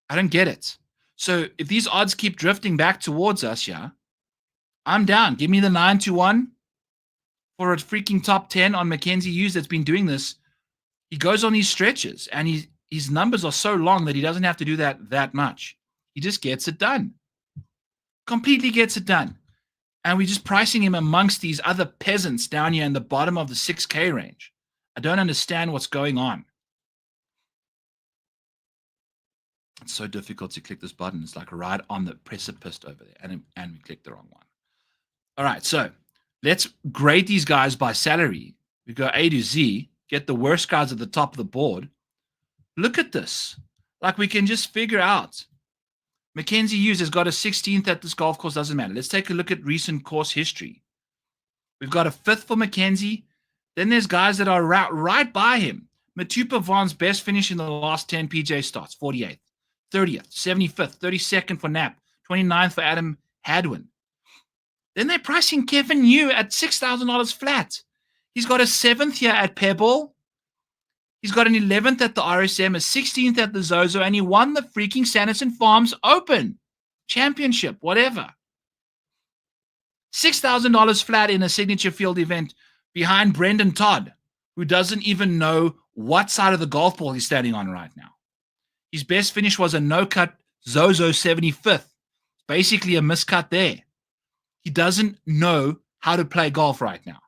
I don't get it. So if these odds keep drifting back towards us, yeah, I'm down. Give me the 9 to 1 for a freaking top 10 on Mackenzie Hughes that's been doing this. He goes on these stretches, and his numbers are so long that he doesn't have to do that much. He just gets it done. Completely gets it done. And we're just pricing him amongst these other peasants down here in the bottom of the 6K range. I don't understand what's going on. It's so difficult to click this button. It's like right on the precipice over there, and we clicked the wrong one. All right, so let's grade these guys by salary. We go A to Z, get the worst guys at the top of the board. Look at this. Like, we can just figure out. Mackenzie Hughes has got a 16th at this golf course. Doesn't matter. Let's take a look at recent course history. We've got a 5th for Mackenzie. Then there's guys that are right by him. Matupa Vaughn's best finish in the last 10 PJ starts, 48th. 30th, 75th, 32nd for Knapp, 29th for Adam Hadwin. Then they're pricing Kevin Yu at $6,000 flat. He's got a 7th here at Pebble. He's got an 11th at the RSM, a 16th at the Zozo, and he won the freaking Sanderson Farms Open Championship, whatever. $6,000 flat in a signature field event behind Brendan Todd, who doesn't even know what side of the golf ball he's standing on right now. His best finish was a no-cut Zozo 75th. Basically a miscut there. He doesn't know how to play golf right now.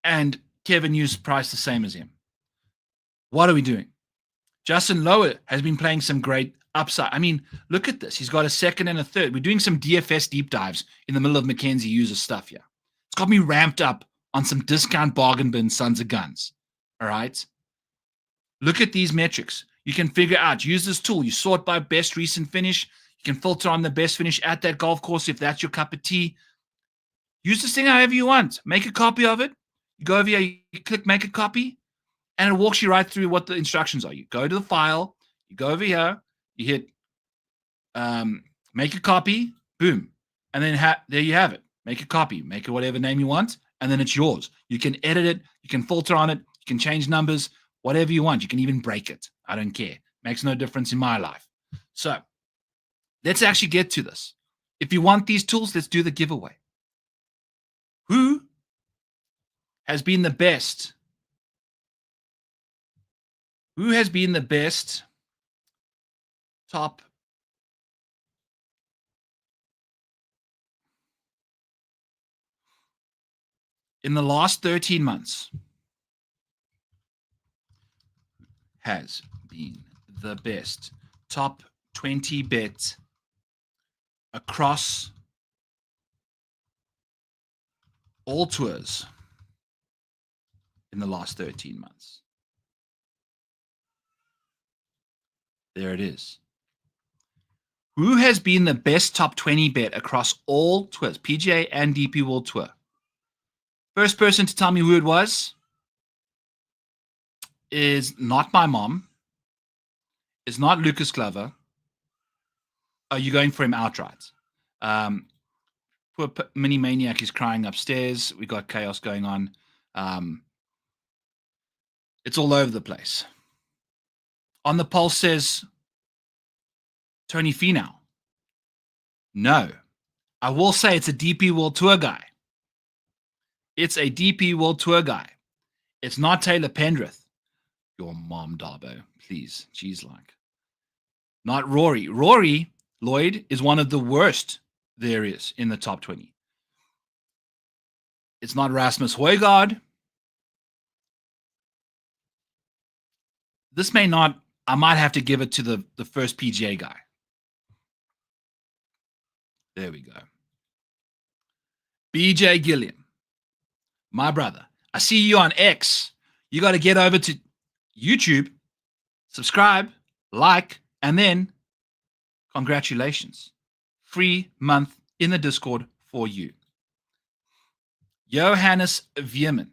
And Kevin Hughes priced the same as him. What are we doing? Justin Lower has been playing some great upside. I mean, look at this. He's got a 2nd and a 3rd. We're doing some DFS deep dives in the middle of Mackenzie Hughes' stuff here. It's got me ramped up on some discount bargain bin sons of guns. All right? Look at these metrics. You can figure out, use this tool. You sort by best recent finish. You can filter on the best finish at that golf course if that's your cup of tea. Use this thing however you want. Make a copy of it. You go over here, you click make a copy, and it walks you right through what the instructions are. You go to the file, you go over here, you hit make a copy, boom. And then there you have it. Make a copy, make it whatever name you want, and then it's yours. You can edit it, you can filter on it, you can change numbers, whatever you want. You can even break it. I don't care. Makes no difference in my life. So let's actually get to this. If you want these tools, let's do the giveaway. Who has been the best? Who has been the best top in the last 13 months? Has been the best top 20 bet across all tours in the last 13 months. There it is. Who has been the best top 20 bet across all tours, PGA and DP World Tour? First person to tell me who it was is not my mom. It's not Lucas Glover. Are you going for him outright? Poor Mini Maniac is crying upstairs. We got chaos going on. It's all over the place. On the poll says Tony Finau. No. I will say it's a DP World Tour guy. It's a DP World Tour guy. It's not Taylor Pendrith. Your mom, Darbo, please. Jeez, like. Not Rory. Rory Lloyd is one of the worst there is in the top 20. It's not Rasmus Højgaard. This may not, I might have to give it to the first PGA guy. There we go. BJ Gilliam. My brother. I see you on X. You got to get over to YouTube, subscribe, like, and then congratulations. Free month in the Discord for you. Johannes Veerman.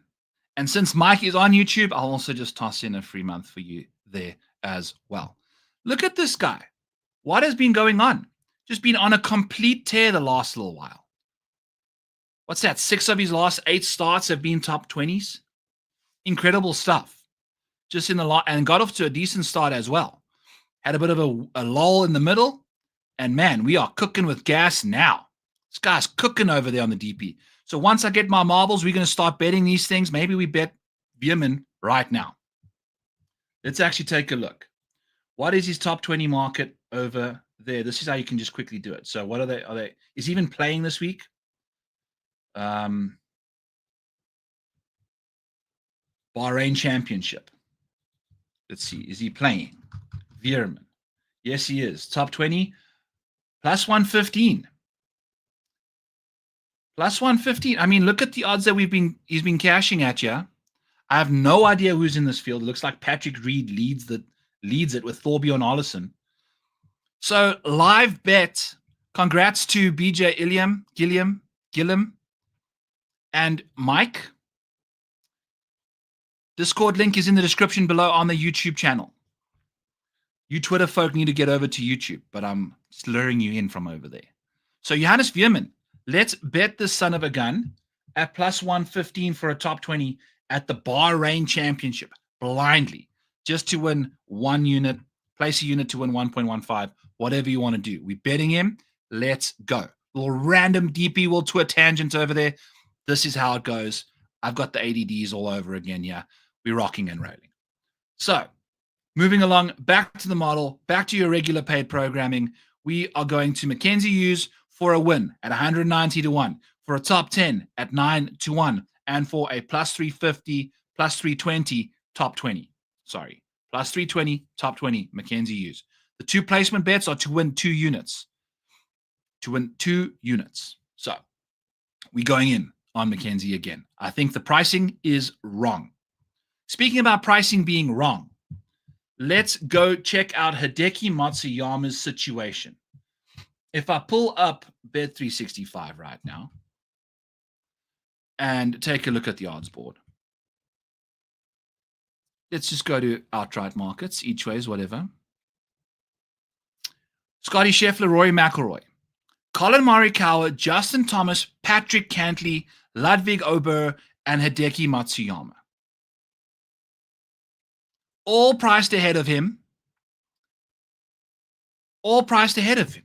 And since Mike is on YouTube, I'll also just toss in a free month for you there as well. Look at this guy. What has been going on? Just been on a complete tear the last little while. What's that? 6 of his last 8 starts have been top 20s. Incredible stuff. Just in the lot, and got off to a decent start as well. Had a bit of a lull in the middle. And man, we are cooking with gas now. This guy's cooking over there on the DP. So once I get my marbles, we're going to start betting these things. Maybe we bet Veerman right now. Let's actually take a look. What is his top 20 market over there? This is how you can just quickly do it. So what are they? Is he even playing this week? Bahrain Championship. Let's see. Is he playing? Veerman. Yes, he is. Top 20 plus 115. Plus 115. I mean, look at the odds that he's been cashing at you. I have no idea who's in this field. It looks like Patrick Reed leads it with Thorbjorn Olesen. So live bet. Congrats to BJ Gilliam, and Mike. Discord link is in the description below on the YouTube channel. You Twitter folk need to get over to YouTube, but I'm luring you in from over there. So Johannes Veerman, let's bet this son of a gun at plus 115 for a top 20 at the Bahrain Championship, blindly, just to win 1 unit, place a unit to win 1.15, whatever you want to do. We're betting him. Let's go. Little random DP will to a tangent over there. This is how it goes. I've got the ADDs all over again. Yeah, we're rocking and rolling. So moving along, back to the model, back to your regular paid programming. We are going to Mackenzie Hughes for a win at 190 to 1, for a top 10 at 9 to 1, and for a plus 350, plus 320, top 20. Sorry, plus 320, top 20, Mackenzie Hughes. The 2 placement bets are to win 2 units. To win 2 units. So we're going in on Mackenzie again. I think the pricing is wrong. Speaking about pricing being wrong, let's go check out Hideki Matsuyama's situation. If I pull up Bet365 right now and take a look at the odds board. Let's just go to outright markets, each ways, whatever. Scotty Scheffler, Rory McIlroy, Colin Morikawa, Justin Thomas, Patrick Cantley, Ludwig Ober, and Hideki Matsuyama. All priced ahead of him. All priced ahead of him.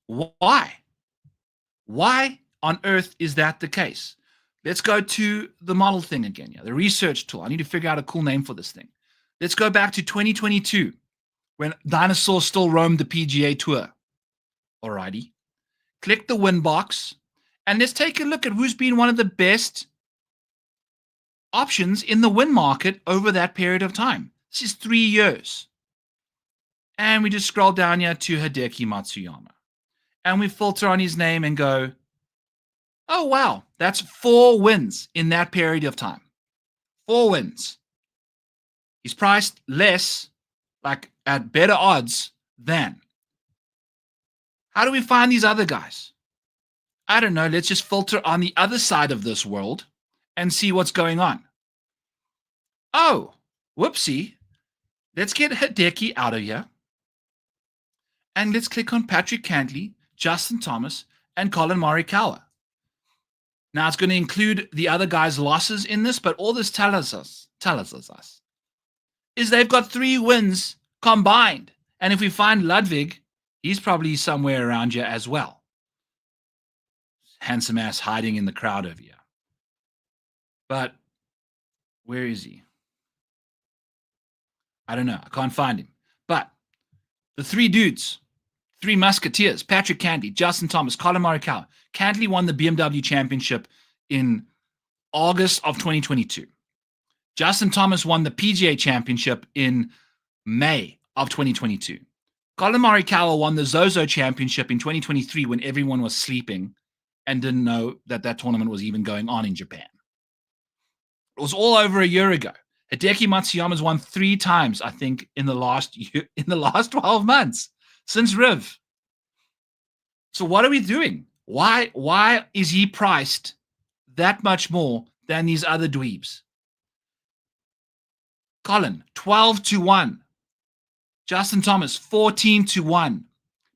Why? Why on earth is that the case? Let's go to the model thing again. Yeah, the research tool. I need to figure out a cool name for this thing. Let's go back to 2022 when dinosaurs still roamed the PGA Tour. Alrighty. Click the win box and let's take a look at who's been one of the best options in the win market over that period of time. This is 3 years. And we just scroll down here to Hideki Matsuyama. And we filter on his name and go, oh, wow, that's 4 wins in that period of time. 4 wins. He's priced less, like at better odds than. How do we find these other guys? I don't know. Let's just filter on the other side of this world and see what's going on. Oh, whoopsie. Let's get Hideki out of here. And let's click on Patrick Cantley, Justin Thomas, and Colin Morikawa. Now, it's going to include the other guys' losses in this, but all this tells us is they've got 3 wins combined. And if we find Ludwig, he's probably somewhere around here as well. Handsome ass hiding in the crowd over here. But where is he? I don't know. I can't find him. But the 3 dudes, 3 musketeers, Patrick Cantley, Justin Thomas, Colin Morikawa. Cantley won the BMW Championship in August of 2022. Justin Thomas won the PGA Championship in May of 2022. Colin Morikawa won the Zozo Championship in 2023 when everyone was sleeping and didn't know that that tournament was even going on in Japan. It was all over a year ago. Hideki Matsuyama's won 3 times, I think, in the last year, in the last 12 months since Riv. So what are we doing? Why is he priced that much more than these other dweebs? Colin, 12-1. Justin Thomas, 14-1.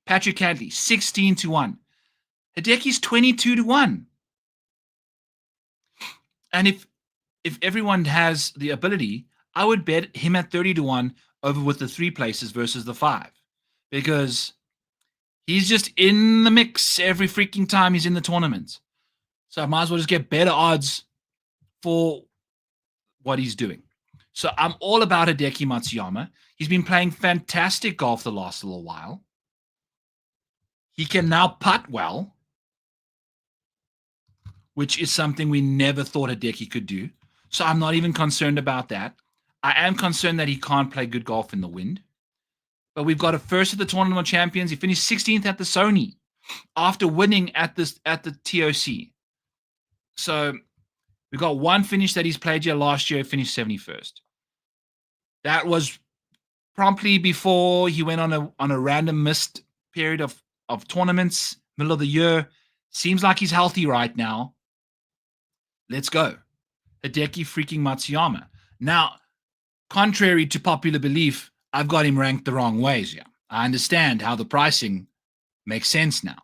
Patrick Cantley, 16-1. Hideki's 22-1. And if everyone has the ability, I would bet him at 30-1 over with the 3 places versus the 5. Because he's just in the mix every freaking time he's in the tournament. So I might as well just get better odds for what he's doing. So I'm all about Hideki Matsuyama. He's been playing fantastic golf the last little while. He can now putt well, which is something we never thought Hideki could do. So I'm not even concerned about that. I am concerned that he can't play good golf in the wind. But we've got a first at the Tournament of Champions. He finished 16th at the Sony after winning at the TOC. So we've got one finish that he's played here last year, finished 71st. That was promptly before he went on a random missed period of tournaments, middle of the year. Seems like he's healthy right now. Let's go. Hideki freaking Matsuyama. Now, contrary to popular belief, I've got him ranked the wrong ways. Yeah, I understand how the pricing makes sense now.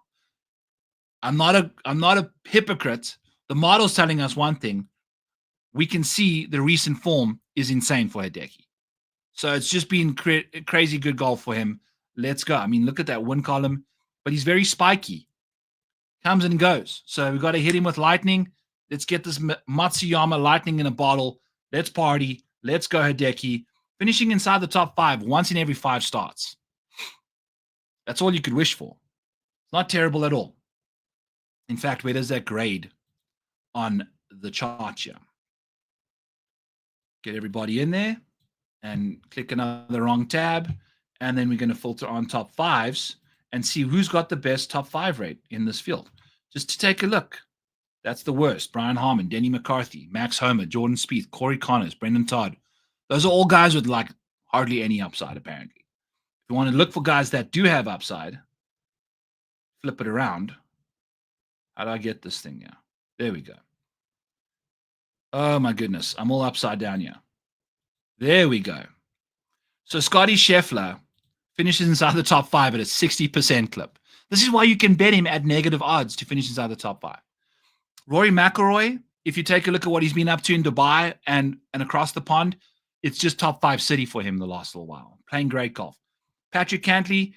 I'm not a hypocrite. The model's telling us one thing. We can see the recent form is insane for Hideki. So it's just been crazy good golf for him. Let's go. I mean, look at that win column. But he's very spiky. Comes and goes. So we've got to hit him with lightning. Let's get this Matsuyama lightning in a bottle. Let's party. Let's go, Hideki. Finishing inside the top 5 once in every 5 starts. That's all you could wish for. It's not terrible at all. In fact, where does that grade on the chart here? Get everybody in there and click another wrong tab. And then we're going to filter on top 5s and see who's got the best top 5 rate in this field. Just to take a look. That's the worst. Brian Harmon, Denny McCarthy, Max Homer, Jordan Spieth, Corey Connors, Brendan Todd. Those are all guys with like hardly any upside, apparently. If you want to look for guys that do have upside, flip it around. How do I get this thing here? There we go. Oh, my goodness. I'm all upside down here. There we go. So Scotty Scheffler finishes inside the top 5 at a 60% clip. This is why you can bet him at negative odds to finish inside the top 5. Rory McIlroy, if you take a look at what he's been up to in Dubai and across the pond, it's just top 5 city for him the last little while. Playing great golf. Patrick Cantley,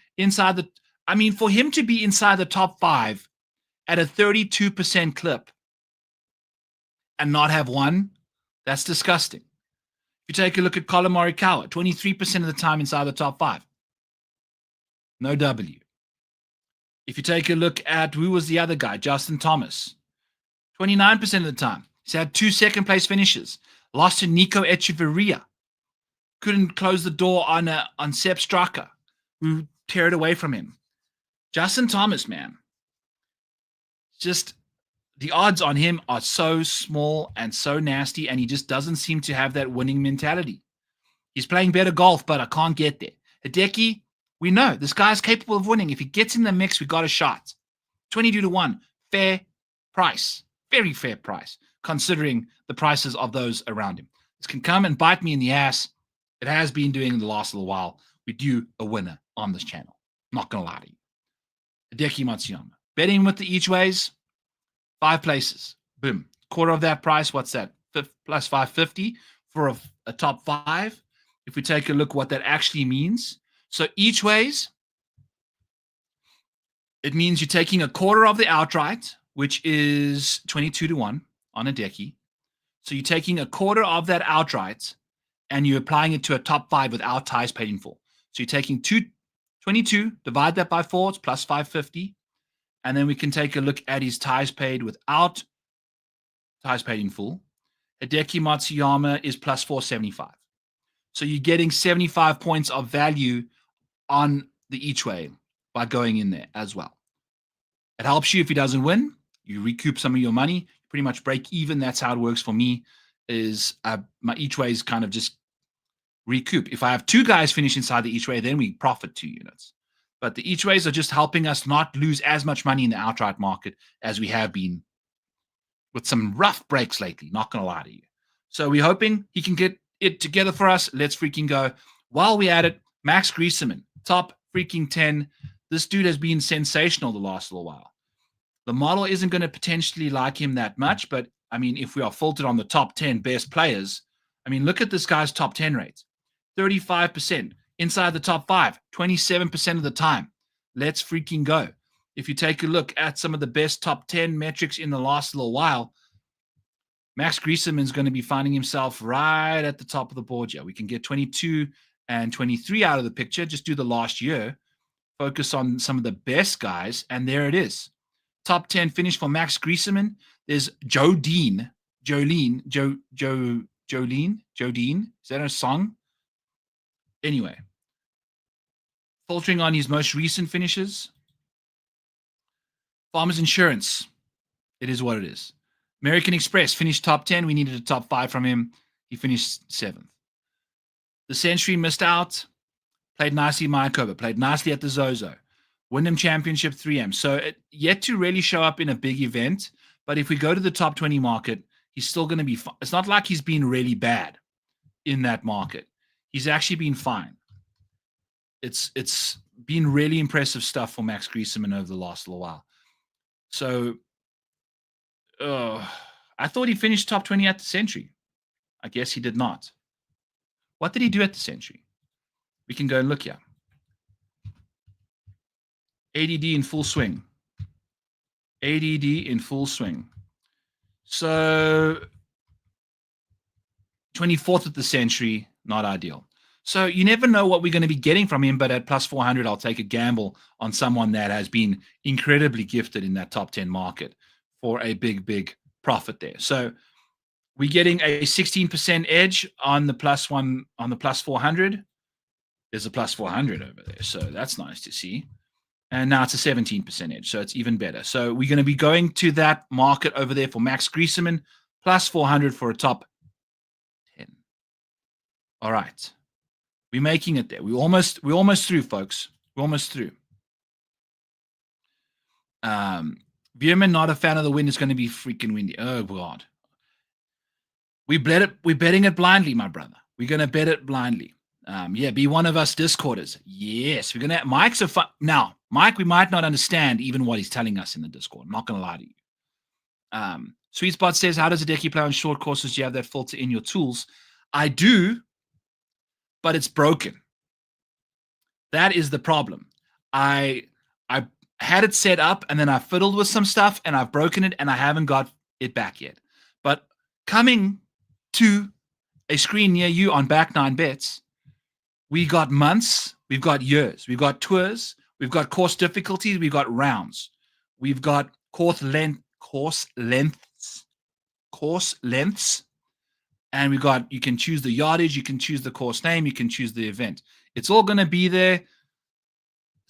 for him to be inside the top 5 at a 32% clip and not have won, that's disgusting. If you take a look at Colin Morikawa, 23% of the time inside the top 5. No W. If you take a look at, who was the other guy? Justin Thomas. 29% of the time. He's had 2 second-place finishes. Lost to Nico Echeverria. Couldn't close the door on Sepp Straka, who teared away from him. Justin Thomas, man. Just the odds on him are so small and so nasty, and he just doesn't seem to have that winning mentality. He's playing better golf, but I can't get there. Hideki, we know this guy's capable of winning. If he gets in the mix, we got a shot. 22-1, fair price. Very fair price, considering the prices of those around him. This can come and bite me in the ass. It has been doing in the last little while. We do a winner on this channel. Not going to lie to you. Hideki Matsuyama. Betting with the each ways, 5 places. Boom. Quarter of that price. What's that? Plus 550 for a top 5. If we take a look what that actually means. So each ways, it means you're taking a quarter of the outright, which is 22-1 on Hideki. So you're taking a quarter of that outright and you're applying it to a top 5 without ties paid in full. So you're taking 22, divide that by 4, it's plus 550. And then we can take a look at his ties paid without ties paid in full. Hideki Matsuyama is plus 475. So you're getting 75 points of value on the each way by going in there as well. It helps you if he doesn't win. You recoup some of your money, pretty much break even. That's how it works for me, is my each way is kind of just recoup. If I have 2 guys finish inside the each way, then we profit 2 units. But the each ways are just helping us not lose as much money in the outright market as we have been with some rough breaks lately, not going to lie to you. So we're hoping he can get it together for us. Let's freaking go. While we at it, Max Griesemann, top freaking 10. This dude has been sensational the last little while. The model isn't going to potentially like him that much, but I mean, if we are filtered on the top 10 best players, I mean, look at this guy's top 10 rates. 35%. Inside the top 5, 27% of the time. Let's freaking go. If you take a look at some of the best top 10 metrics in the last little while, Max Griesemann is going to be finding himself right at the top of the board here. We can get 22 and 23 out of the picture. Just do the last year. Focus on some of the best guys, and there it is. Top 10 finish for Max Griesemann. There's Jolene. Is that a song? Anyway, filtering on his most recent finishes. Farmers Insurance. It is what it is. American Express finished top 10. We needed a top 5 from him. He finished 7th. The Century missed out. Played nicely Mayo, played nicely at the Zozo. Wyndham Championship 3M. So yet to really show up in a big event. But if we go to the top 20 market, he's still going to be fine. It's not like he's been really bad in that market. He's actually been fine. It's been really impressive stuff for Max Griesemann over the last little while. So I thought he finished top 20 at the Century. I guess he did not. What did he do at the Century? We can go and look here. ADD in full swing. ADD in full swing. So 24th at the Century, not ideal. So you never know what we're going to be getting from him, but at plus 400, I'll take a gamble on someone that has been incredibly gifted in that top 10 market for a big, big profit there. So we're getting a 16% edge on the plus 400. There's a plus 400 over there. So that's nice to see. And now it's a 17% edge. So it's even better. So we're going to be going to that market over there for Max Griesemann, plus 400 for a top 10. All right. We're making it there. We're almost through, folks. We're almost through. Bierman, not a fan of the wind. It's going to be freaking windy. Oh, God. We're betting it blindly, my brother. We're going to bet it blindly. Yeah, be one of us Discorders. Yes, we're going to. Mike's a fun. Now, Mike, we might not understand even what he's telling us in the Discord. I'm not going to lie to you. Sweet Spot says, how does Hideki play on short courses? Do you have that filter in your tools? I do, but it's broken. That is the problem. I had it set up, and then I fiddled with some stuff, and I've broken it, and I haven't got it back yet. But coming to a screen near you on Back 9 Bets, we got months, we've got years, we've got tours, we've got course difficulties, we've got rounds, we've got course lengths, and you can choose the yardage, you can choose the course name, you can choose the event. It's all going to be there.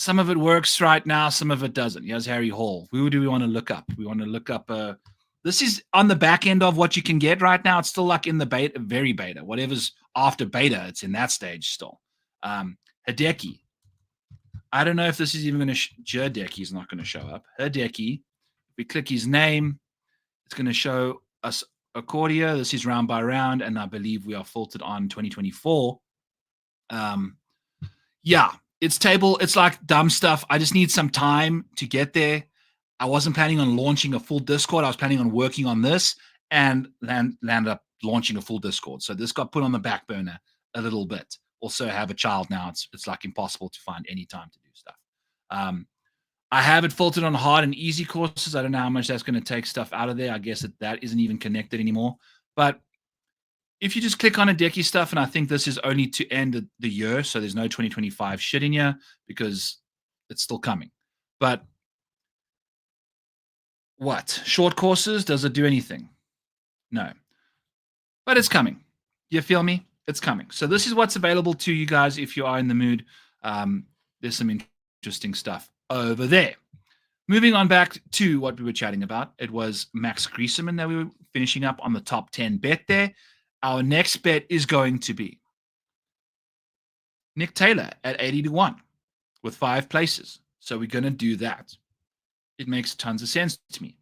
Some of it works right now, some of it doesn't. Here's Harry Hall. Who do we want to look up? We want to look up. This is on the back end of what you can get right now. It's still like in the beta, very beta. Whatever's after beta, it's in that stage still. Hideki. I don't know if this is even going to. Hideki's not going to show up. Hideki. If we click his name, it's going to show us Accordia. This is round by round, and I believe we are filtered on 2024. Yeah, it's table. It's like dumb stuff. I just need some time to get there. I wasn't planning on launching a full Discord. I was planning on working on this and landed up launching a full Discord. So this got put on the back burner a little bit. Also have a child now. It's like impossible to find any time to do stuff. I have it filtered on hard and easy courses. I don't know how much that's going to take stuff out of there. I guess that isn't even connected anymore. But if you just click on Hideki stuff, and I think this is only to end the year, so there's no 2025 shit in here because it's still coming. But what? Short courses, does it do anything? No. But it's coming. You feel me? It's coming. So this is what's available to you guys if you are in the mood. There's some interesting stuff over there. Moving on back to what we were chatting about. It was Max Griesemann that we were finishing up on the top 10 bet there. Our next bet is going to be Nick Taylor at 80-1 with 5 places. So we're going to do that. It makes tons of sense to me.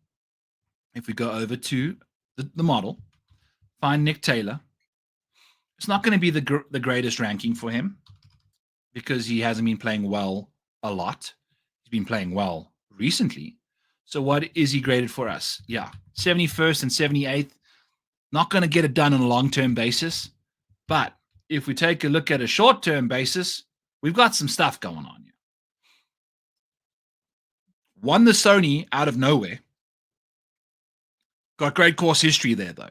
If we go over to the model, find Nick Taylor, It's not going to be the greatest ranking for him because he hasn't been playing well a lot. He's been playing well recently. So what is he graded for us? Yeah, 71st and 78th. Not going to get it done on a long-term basis. But if we take a look at a short-term basis, we've got some stuff going on here. Won the Sony out of nowhere. Got great course history there, though.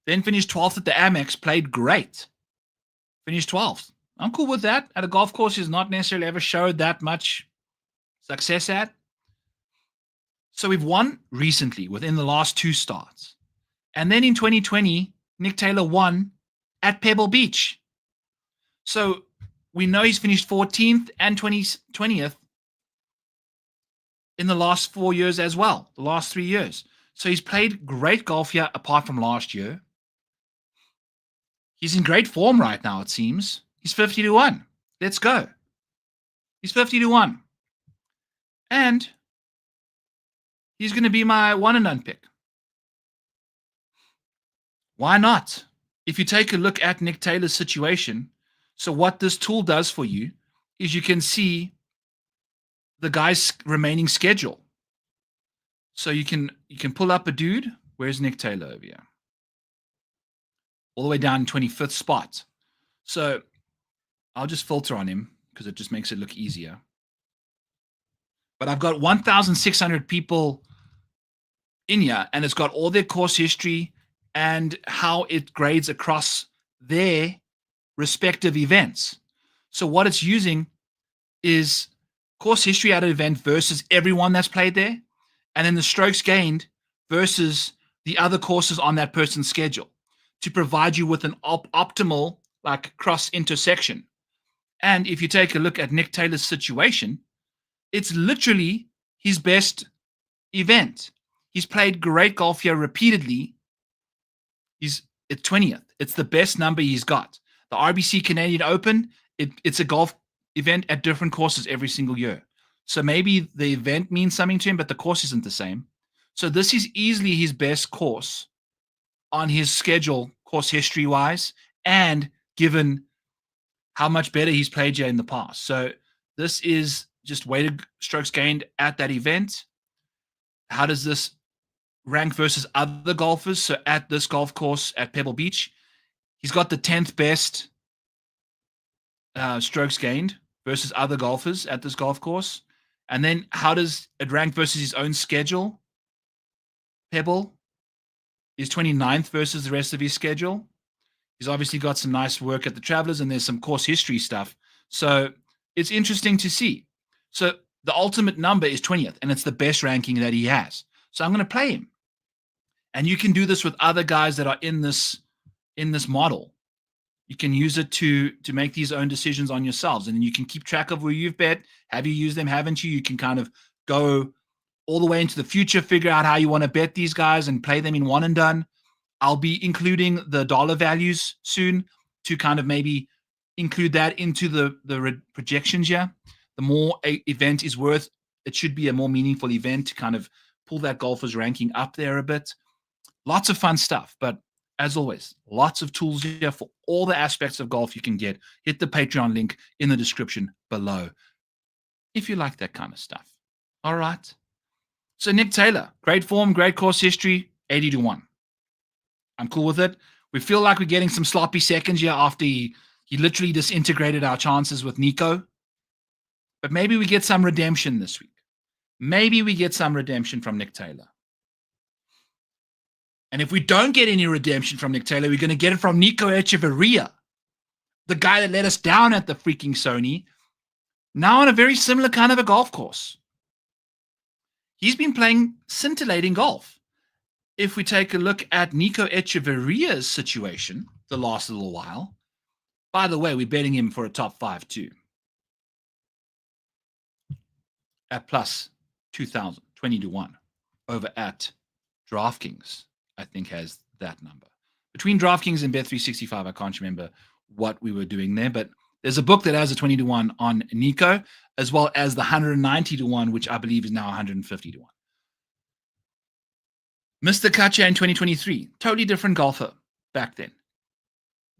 Then finished 12th at the Amex, played great. Finished 12th. I'm cool with that. At a golf course he's not necessarily ever showed that much success at. So we've won recently within the last 2 starts. And then in 2020, Nick Taylor won at Pebble Beach. So we know he's finished 14th and 20th in the last 4 years as well, the last 3 years. So he's played great golf here apart from last year. He's in great form right now, it seems. He's 50-1. Let's go. He's 50-1. And he's going to be my one and done pick. Why not? If you take a look at Nick Taylor's situation, so what this tool does for you is you can see the guy's remaining schedule. So you can pull up a dude. Where's Nick Taylor over here? All the way down 25th spot. So I'll just filter on him because it just makes it look easier. But I've got 1,600 people in here, and it's got all their course history and how it grades across their respective events. So what it's using is course history at an event versus everyone that's played there, and then the strokes gained versus the other courses on that person's schedule to provide you with an optimal like cross intersection. And if you take a look at Nick Taylor's situation, it's literally his best event. He's played great golf here repeatedly. He's at 20th. It's the best number he's got. The RBC Canadian Open, it's a golf event at different courses every single year. So maybe the event means something to him, but the course isn't the same. So this is easily his best course on his schedule, course history-wise, and given how much better he's played here in the past. So this is just weighted strokes gained at that event. How does this rank versus other golfers? So at this golf course at Pebble Beach, he's got the 10th best strokes gained versus other golfers at this golf course. And then how does it rank versus his own schedule? Pebble is 29th versus the rest of his schedule. He's obviously got some nice work at the Travelers, and there's some course history stuff. So it's interesting to see. So the ultimate number is 20th, and it's the best ranking that he has. So I'm going to play him. And you can do this with other guys that are in this model. You can use it to make these own decisions on yourselves. And then you can keep track of where you've bet. Have you used them? Haven't you? You can kind of go all the way into the future, figure out how you want to bet these guys and play them in one and done. I'll be including the dollar values soon to kind of maybe include that into the projections here. The more an event is worth, it should be a more meaningful event to kind of pull that golfer's ranking up there a bit. Lots of fun stuff, but as always, lots of tools here for all the aspects of golf you can get. Hit the Patreon link in the description below if you like that kind of stuff. All right. So Nick Taylor, great form, great course history, 80-1. I'm cool with it. We feel like we're getting some sloppy seconds here after he literally disintegrated our chances with Nico. But maybe we get some redemption this week. Maybe we get some redemption from Nick Taylor. And if we don't get any redemption from Nick Taylor, we're going to get it from Nico Echeverria, the guy that let us down at the freaking Sony, now on a very similar kind of a golf course. He's been playing scintillating golf. If we take a look at Nico Echeverria's situation the last little while, by the way, we're betting him for a top 5 too. At plus 2,000, 20-1 over at DraftKings, I think has that number. Between DraftKings and Bet365, I can't remember what we were doing there, but there's a book that has a 20-1 on Nico, as well as the 190-1, which I believe is now 150-1. Mr. Kacha in 2023, totally different golfer back then.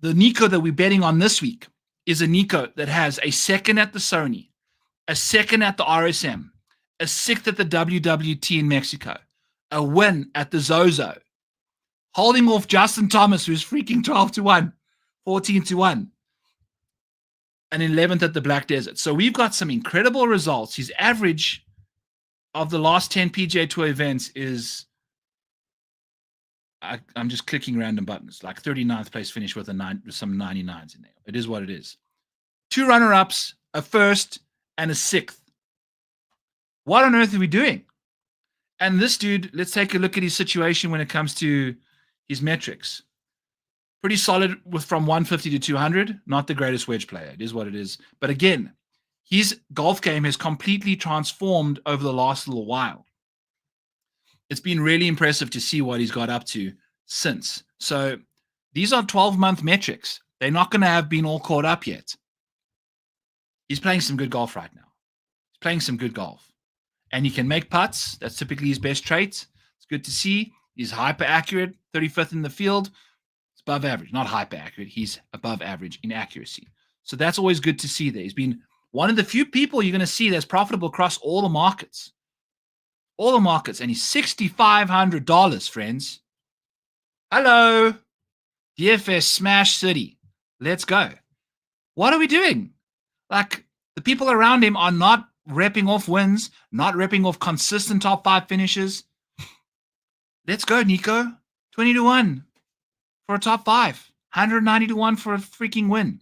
the Nico that we're betting on this week is a Nico that has a second at the Sony, a second at the RSM, a sixth at the WWT in Mexico, a win at the Zozo, holding off Justin Thomas, who's freaking 12-1, 14-1, and 11th at the Black Desert. So we've got some incredible results. His average of the last 10 PGA Tour events is, I'm just clicking random buttons, like 39th place finish with some 99s in there. It is what it is. 2 runner-ups, a first, and a sixth. What on earth are we doing? And this dude, let's take a look at his situation when it comes to his metrics. Pretty solid with from 150 to 200. Not the greatest wedge player. It is what it is. But again, his golf game has completely transformed over the last little while. It's been really impressive to see what he's got up to since. So these are 12-month metrics. They're not going to have been all caught up yet. He's playing some good golf right now. He's playing some good golf. And he can make putts. That's typically his best trait. It's good to see. He's hyper accurate, 35th in the field. It's above average. Not hyper accurate. He's above average in accuracy. So that's always good to see there. He's been one of the few people you're going to see that's profitable across all the markets. All the markets. And he's $6,500, friends. Hello. DFS Smash City. Let's go. What are we doing? Like, the people around him are not repping off wins, not repping off consistent top 5 finishes. Let's go, Nico. 20-1 for a top 5. 190-1 for a freaking win.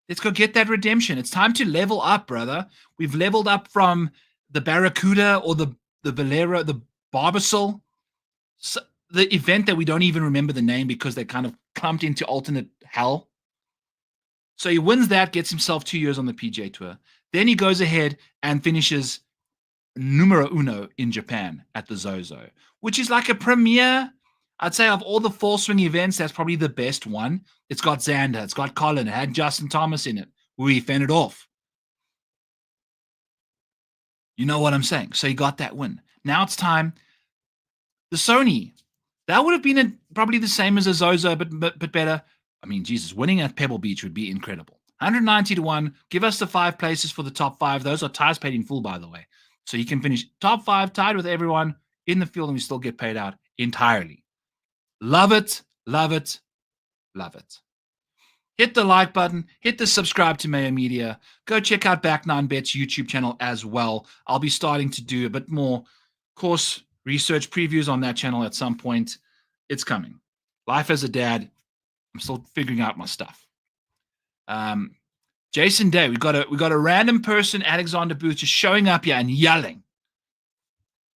Let's go get that redemption. It's time to level up, brother. We've leveled up from the Barracuda or the Valero, the Barbasol, so the event that we don't even remember the name because they kind of clumped into alternate hell. So he wins that, gets himself 2 years on the PGA Tour. Then he goes ahead and finishes numero uno in Japan at the Zozo, which is like a premier. I'd say of all the full swing events, that's probably the best one. It's got Xander, it's got Colin, it had Justin Thomas in it. We fended off. You know what I'm saying? So he got that win. Now it's time. The Sony, that would have been probably the same as a Zozo, but better. I mean, Jesus, winning at Pebble Beach would be incredible. 190-1. Give us the 5 places for the top 5. Those are ties paid in full, by the way. So you can finish top 5, tied with everyone in the field, and we still get paid out entirely. Love it, love it, love it. Hit the like button. Hit the subscribe to Mayo Media. Go check out Back9Bet's YouTube channel as well. I'll be starting to do a bit more course research previews on that channel at some point. It's coming. Life as a dad, I'm still figuring out my stuff. Jason Day, we got a random person, Alexander Booth, just showing up here and yelling.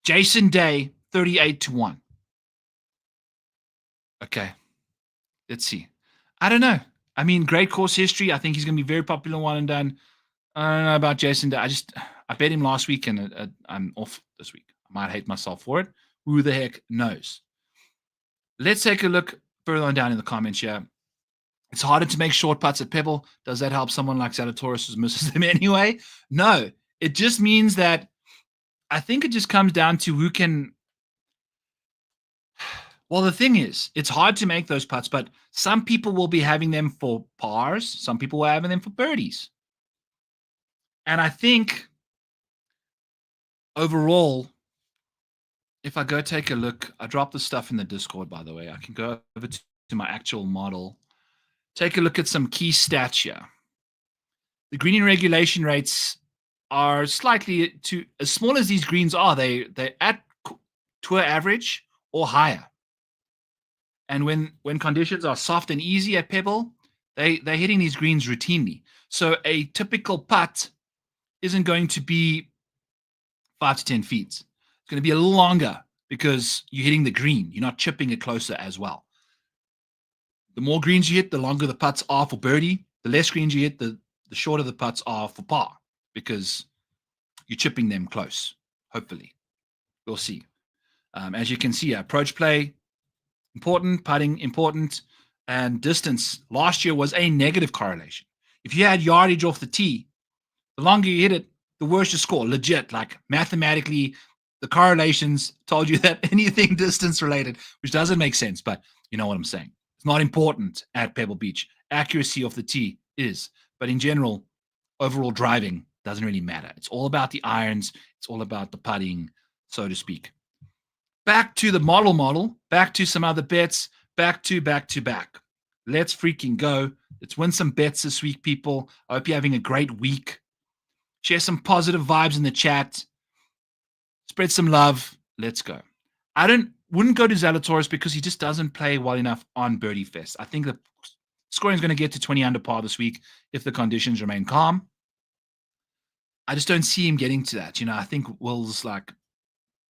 Jason Day, 38-1. Okay, let's see. I don't know. I mean, great course history. I think he's going to be very popular one and done. I don't know about Jason Day. I bet him last week and I'm off this week. I might hate myself for it. Who the heck knows? Let's take a look further on down in the comments here. It's harder to make short putts at Pebble. Does that help someone like Zalatoris who misses them anyway? No. It just means that I think it just comes down to who can. Well, the thing is, it's hard to make those putts, but some people will be having them for pars. Some people will having them for birdies. And I think overall, if I go take a look, I dropped the stuff in the Discord, by the way. I can go over to my actual model. Take a look at some key stats here. The greening regulation rates are slightly too, as small as these greens are, they're at tour average or higher. And when conditions are soft and easy at Pebble, they're hitting these greens routinely. So a typical putt isn't going to be 5 to 10 feet. It's going to be a little longer because you're hitting the green. You're not chipping it closer as well. The more greens you hit, the longer the putts are for birdie. The less greens you hit, the shorter the putts are for par because you're chipping them close, hopefully. We'll see. As you can see, approach play, important, putting, important, and distance last year was a negative correlation. If you had yardage off the tee, the longer you hit it, the worse your score. Legit, like mathematically, the correlations told you that anything distance related, which doesn't make sense, but you know what I'm saying. It's not important at Pebble Beach accuracy of the tee is. But in general, overall driving doesn't really matter. It's all about the irons. It's all about the putting, so to speak. Back to the model, back to some other bets, back to back. Let's freaking go. Let's win some bets this week, people. I hope you're having a great week. Share some positive vibes in the chat. Spread some love. Let's go. I wouldn't go to Zalatoris because he just doesn't play well enough on Birdie Fest. I think the scoring is going to get to 20 under par this week if the conditions remain calm. I just don't see him getting to that. I think Will's like,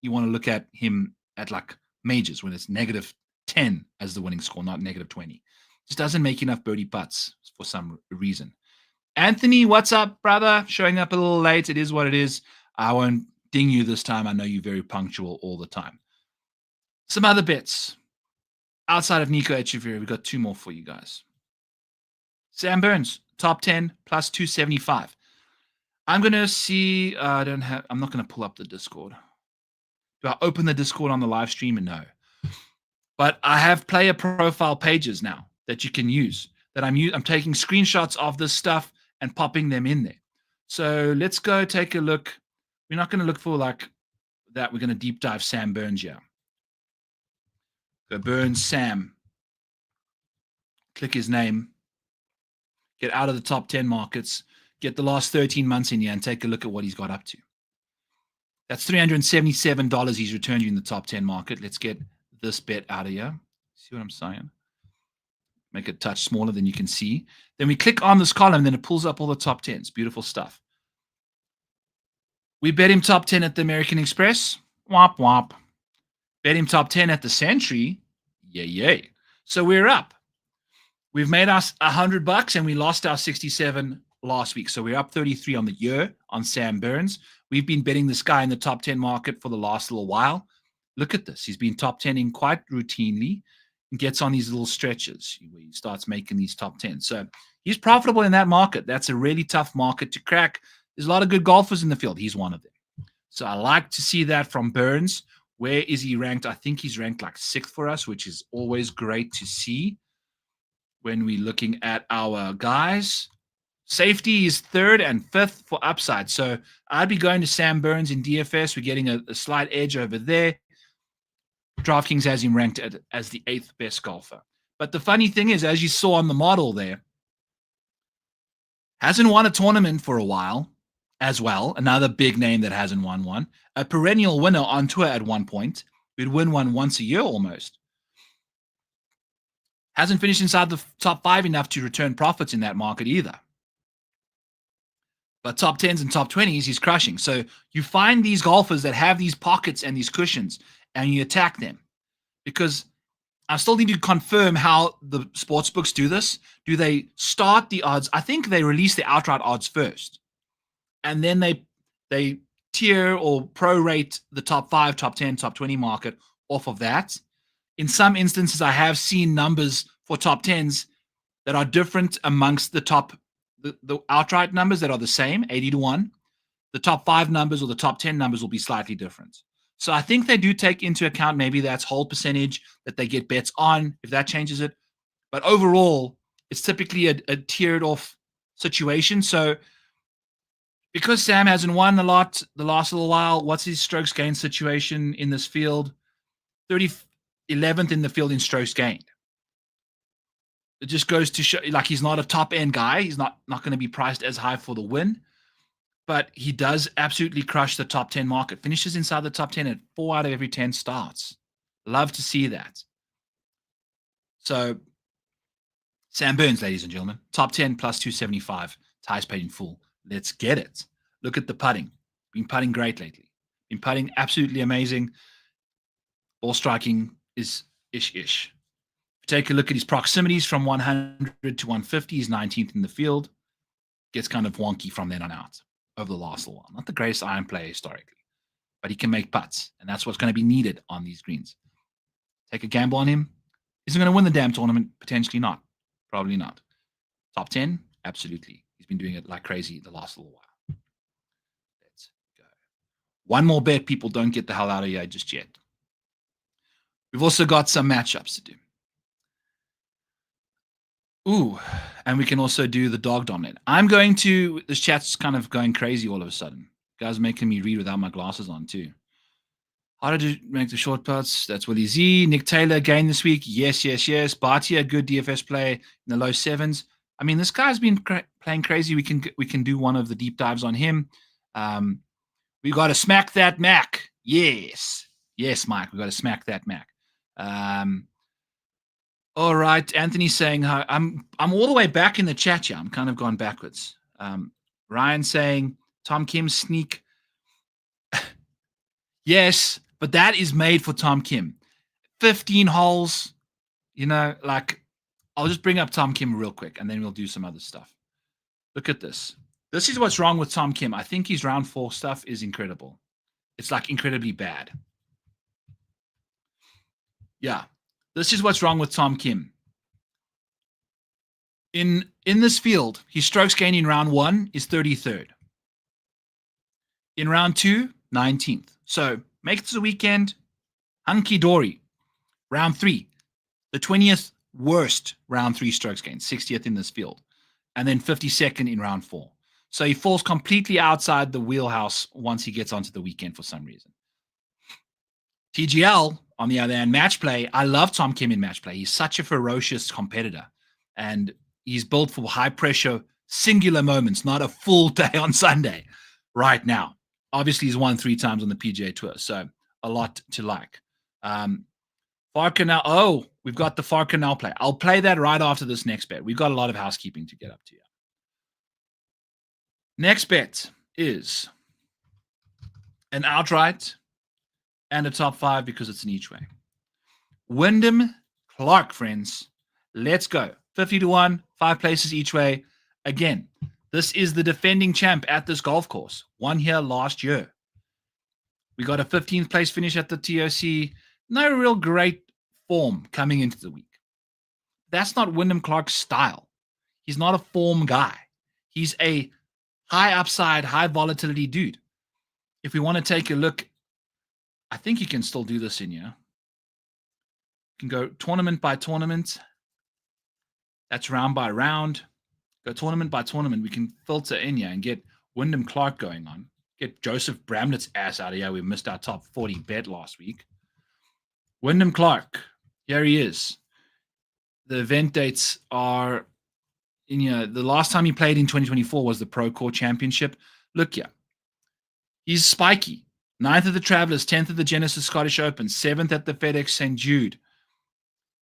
you want to look at him at like majors when it's -10 as the winning score, not -20. Just doesn't make enough birdie putts for some reason. Anthony, what's up, brother? Showing up a little late. It is what it is. I won't ding you this time. I know you're very punctual all the time. Some other bets. Outside of Nico Echeverria, we've got 2 more for you guys. Sam Burns, top 10, plus 275. I'm going to see, I'm not going to pull up the Discord. Do I open the Discord on the live stream? No. But I have player profile pages now that you can use. That I'm taking screenshots of this stuff and popping them in there. So let's go take a look. We're not going to look for like that. We're going to deep dive Sam Burns here. Go Burns Sam. Click his name. Get out of the top 10 markets. Get the last 13 months in here and take a look at what he's got up to. That's $377 he's returned you in the top 10 market. Let's get this bet out of here. See what I'm saying? Make it a touch smaller than you can see. Then we click on this column, then it pulls up all the top 10s. Beautiful stuff. We bet him top 10 at the American Express. Womp womp. Bet him top 10 at the Century. Yay, yay. So we're up. We've made us $100 and we lost our 67 last week. So we're up 33 on the year on Sam Burns. We've been betting this guy in the top 10 market for the last little while. Look at this. He's been top 10ing quite routinely and gets on these little stretches where he starts making these top 10. So he's profitable in that market. That's a really tough market to crack. There's a lot of good golfers in the field. He's one of them. So I like to see that from Burns. Where is he ranked? I think he's ranked like 6th for us, which is always great to see when we're looking at our guys. Safety is 3rd and 5th for upside. So I'd be going to Sam Burns in DFS. We're getting a slight edge over there. DraftKings has him ranked as the 8th best golfer. But the funny thing is, as you saw on the model there, hasn't won a tournament for a while as well. Another big name that hasn't won one. A perennial winner on tour at one point. We'd win one once a year almost. Hasn't finished inside the top 5 enough to return profits in that market either. But top 10s and top 20s, he's crushing. So you find these golfers that have these pockets and these cushions, and you attack them. Because I still need to confirm how the sports books do this. Do they start the odds? I think they release the outright odds first. And then they tier or prorate the top 5, top 10, top 20 market off of that. In some instances, I have seen numbers for top 10s that are different amongst the outright numbers that are the same, 80 to 1. The top 5 numbers or the top 10 numbers will be slightly different. So I think they do take into account maybe that's hold percentage that they get bets on, if that changes it. But overall, it's typically a tiered off situation. So because Sam hasn't won a lot the last little while, what's his strokes gained situation in this field? 11th in the field in strokes gained. It just goes to show, like, he's not a top end guy. He's not going to be priced as high for the win, but he does absolutely crush the top 10 market. Finishes inside the top 10 at 4 out of every 10 starts. Love to see that. So Sam Burns, ladies and gentlemen, top 10 plus 275. Ties paid in full. Let's get it. Look at the putting. Been putting great lately. Been putting absolutely amazing. Ball striking is ish. Take a look at his proximities from 100 to 150. He's 19th in the field. Gets kind of wonky from then on out over the last little while. Not the greatest iron player historically, but he can make putts, and that's what's going to be needed on these greens. Take a gamble on him. Is he going to win the damn tournament? Potentially not. Probably not. Top 10? Absolutely. He's been doing it like crazy the last little while. Let's go. One more bet. People don't get the hell out of here just yet. We've also got some matchups to do. Ooh, and we can also do the dog dominant. I'm going to, this chat's kind of going crazy all of a sudden. Guys making me read without my glasses on too. How did you make the short putts? That's Willie Z. Nick Taylor again this week. Yes, yes, yes. Bhatia, good DFS play in the low sevens. I mean, this guy's been playing crazy. We can do one of the deep dives on him. We got to smack that Mac. Yes, yes, Mike. We got to smack that Mac. All right, Anthony saying hi. I'm all the way back in the chat here. I'm kind of gone backwards. Ryan saying Tom Kim sneak. Yes, but that is made for Tom Kim. 15 holes, like I'll just bring up Tom Kim real quick and then we'll do some other stuff. Look at this. This is what's wrong with Tom Kim. I think his round 4 stuff is incredible. It's like incredibly bad. Yeah. This is what's wrong with Tom Kim. In this field, his strokes gained in round 1 is 33rd. In round 2, 19th. So make it to the weekend, hunky-dory. Round 3, the 20th worst round 3 strokes gained, 60th in this field. And then 52nd in round 4. So he falls completely outside the wheelhouse once he gets onto the weekend for some reason. TGL, on the other hand, match play. I love Tom Kim in match play. He's such a ferocious competitor. And he's built for high-pressure, singular moments, not a full day on Sunday right now. Obviously, he's won 3 times on the PGA Tour, so a lot to like. Farcanal. Oh, we've got the Farcanal play. I'll play that right after this next bet. We've got a lot of housekeeping to get up to here. Next bet is an outright and a top 5 because it's an each way. Wyndham Clark, friends. Let's go. 50-1, 5 places each way. Again, this is the defending champ at this golf course. Won here last year. We got a 15th place finish at the TOC. No real great form coming into the week. That's not Wyndham Clark's style. He's not a form guy. He's a high upside, high volatility dude. If we want to take a look, I think you can still do this in here. You can go tournament by tournament. That's round by round. Go tournament by tournament. We can filter in here and get Wyndham Clark going on. Get Joseph Bramlett's ass out of here. We missed our top 40 bet last week. Wyndham Clark. Here he is. The event dates are in here. The last time he played in 2024 was the Pro Core Championship. Look here. He's spiky. 9th at the Travelers, 10th at the Genesis Scottish Open, 7th at the FedEx St. Jude.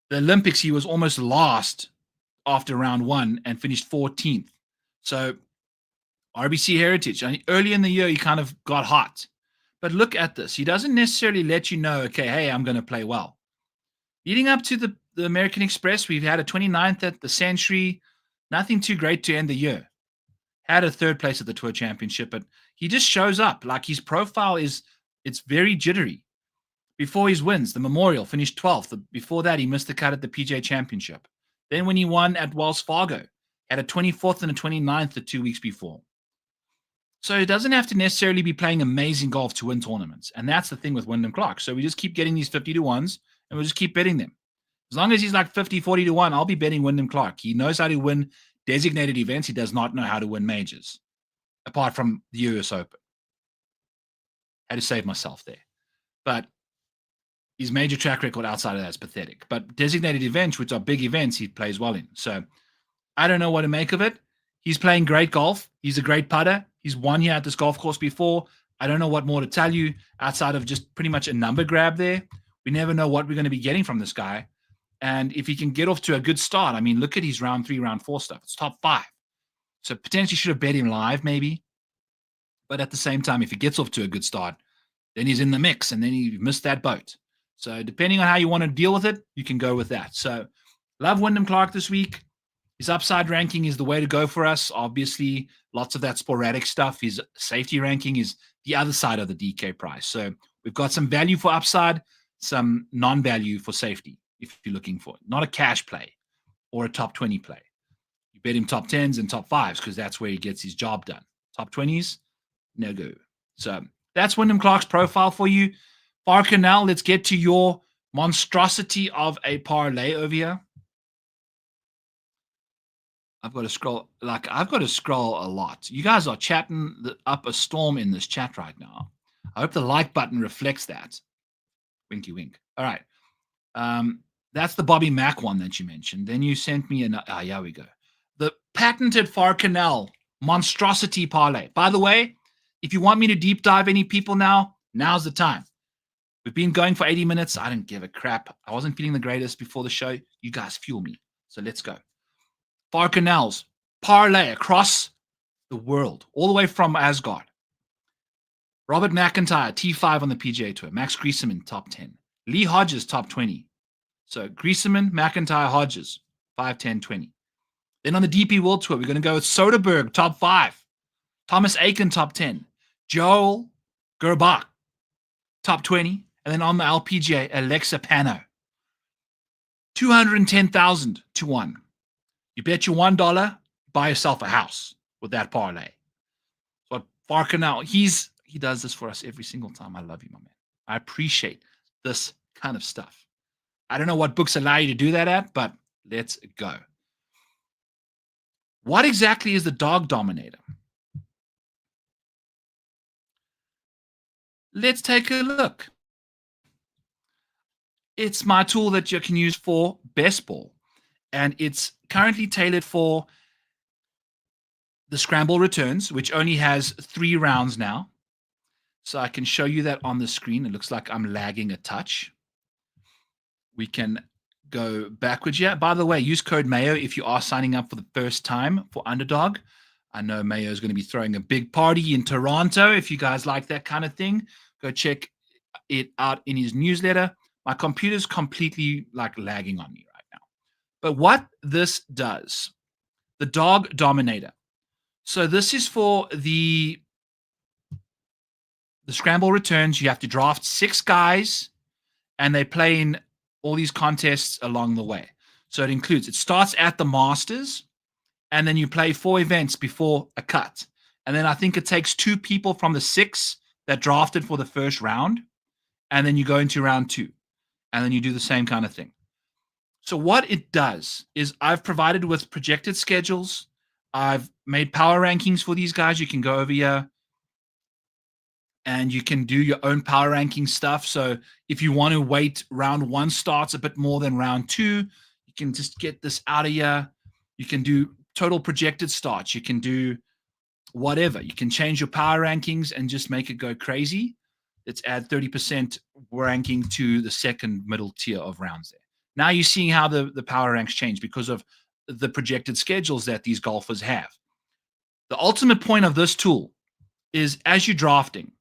The Olympics, he was almost last after round 1 and finished 14th. So RBC Heritage, early in the year, he kind of got hot. But look at this. He doesn't necessarily let you know, okay, hey, I'm going to play well. Leading up to the American Express, we've had a 29th at the Century. Nothing too great to end the year. Had a 3rd place at the Tour Championship, but he just shows up. Like his profile it's very jittery. Before his wins, the Memorial finished 12th. Before that, he missed the cut at the PGA Championship. Then when he won at Wells Fargo, had a 24th and a 29th the 2 weeks before. So he doesn't have to necessarily be playing amazing golf to win tournaments. And that's the thing with Wyndham Clark. So we just keep getting these 50-1s and we'll just keep betting them. As long as he's like 50, 40-1, I'll be betting Wyndham Clark. He knows how to win designated events. He does not know how to win majors, apart from the US Open. Had to save myself there. But his major track record outside of that is pathetic. But designated events, which are big events, he plays well in. So I don't know what to make of it. He's playing great golf. He's a great putter. He's won here at this golf course before. I don't know what more to tell you outside of just pretty much a number grab there. We never know what we're going to be getting from this guy. And if he can get off to a good start, I mean, look at his round 3, round 4 stuff. It's top 5. So potentially should have bet him live maybe. But at the same time, if he gets off to a good start, then he's in the mix and then he missed that boat. So depending on how you want to deal with it, you can go with that. So love Wyndham Clark this week. His upside ranking is the way to go for us. Obviously, lots of that sporadic stuff. His safety ranking is the other side of the DK price. So we've got some value for upside, some non-value for safety if you're looking for it. Not a cash play or a top 20 play. You bet him top 10s and top 5s because that's where he gets his job done. Top 20s, no go. So that's Wyndham Clark's profile for you. Parker, now let's get to your monstrosity of a parlay over here. I've got to scroll. I've got to scroll a lot. You guys are chatting up a storm in this chat right now. I hope the like button reflects that. Winky wink. All right. That's the Bobby Mack one that you mentioned. Then you sent me here we go. The patented Farcanel monstrosity parlay. By the way, if you want me to deep dive any people now, now's the time. We've been going for 80 minutes. I didn't give a crap. I wasn't feeling the greatest before the show. You guys fuel me. So let's go. Farcanel's parlay across the world, all the way from Asgard. Robert McIntyre, T5 on the PGA Tour. Max Griesemann, top 10. Lee Hodges, top 20. So Griesemann, McIntyre, Hodges, 5, 10, 20. Then on the DP World Tour, we're going to go with Soderberg, top 5. Thomas Aiken, top 10. Joel Gerbach, top 20. And then on the LPGA, Alexa Pano, 210,000 to 1. You bet your $1, buy yourself a house with that parlay. So Farcanel, he does this for us every single time. I love you, my man. I appreciate this kind of stuff. I don't know what books allow you to do that at, but let's go. What exactly is the Dog Dominator? Let's take a look. It's my tool that you can use for best ball, and it's currently tailored for the scramble returns, which only has 3 rounds now. So I can show you that on the screen. It looks like I'm lagging a touch. We can go backwards here. By the way, use code Mayo if you are signing up for the first time for Underdog. I know Mayo is going to be throwing a big party in Toronto. If you guys like that kind of thing, go check it out in his newsletter. My computer's completely lagging on me right now. But what this does, the Dog Dominator. So this is for the scramble returns. You have to draft 6 guys, and they play in all these contests along the way. So it starts at the Masters, and then you play 4 events before a cut. And then I think it takes 2 people from the 6 that drafted for the first round, and then you go into round 2, and then you do the same kind of thing. So what it does is I've provided with projected schedules. I've made power rankings for these guys. You can go over here and you can do your own power ranking stuff. So if you want to wait round 1 starts a bit more than round 2, you can just get this out of here. You can do total projected starts. You can do whatever. You can change your power rankings and just make it go crazy. Let's add 30% ranking to the second middle tier of rounds there. Now you're seeing how the power ranks change because of the projected schedules that these golfers have. The ultimate point of this tool is as you're drafting,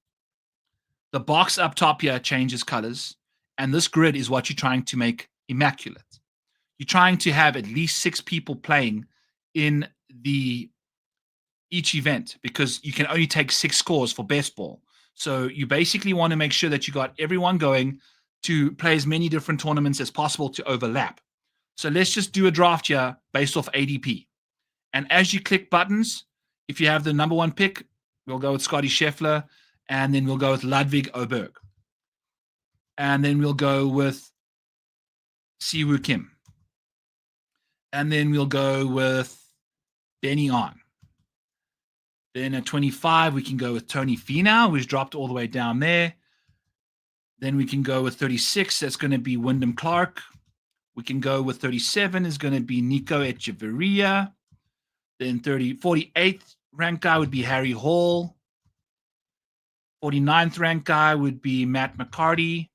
the box up top here changes colors, and this grid is what you're trying to make immaculate. You're trying to have at least 6 people playing in each event because you can only take 6 scores for best ball. So you basically want to make sure that you got everyone going to play as many different tournaments as possible to overlap. So let's just do a draft here based off ADP. And as you click buttons, if you have the number 1 pick, we'll go with Scotty Scheffler, and then we'll go with Ludwig Åberg. And then we'll go with Siwoo Kim. And then we'll go with Benny On. Then at 25, we can go with Tony Finau, who's dropped all the way down there. Then we can go with 36. That's going to be Wyndham Clark. We can go with 37 is going to be Nico Echeverria. Then 48th ranked guy would be Harry Hall. 49th ranked guy would be Matt McCarty.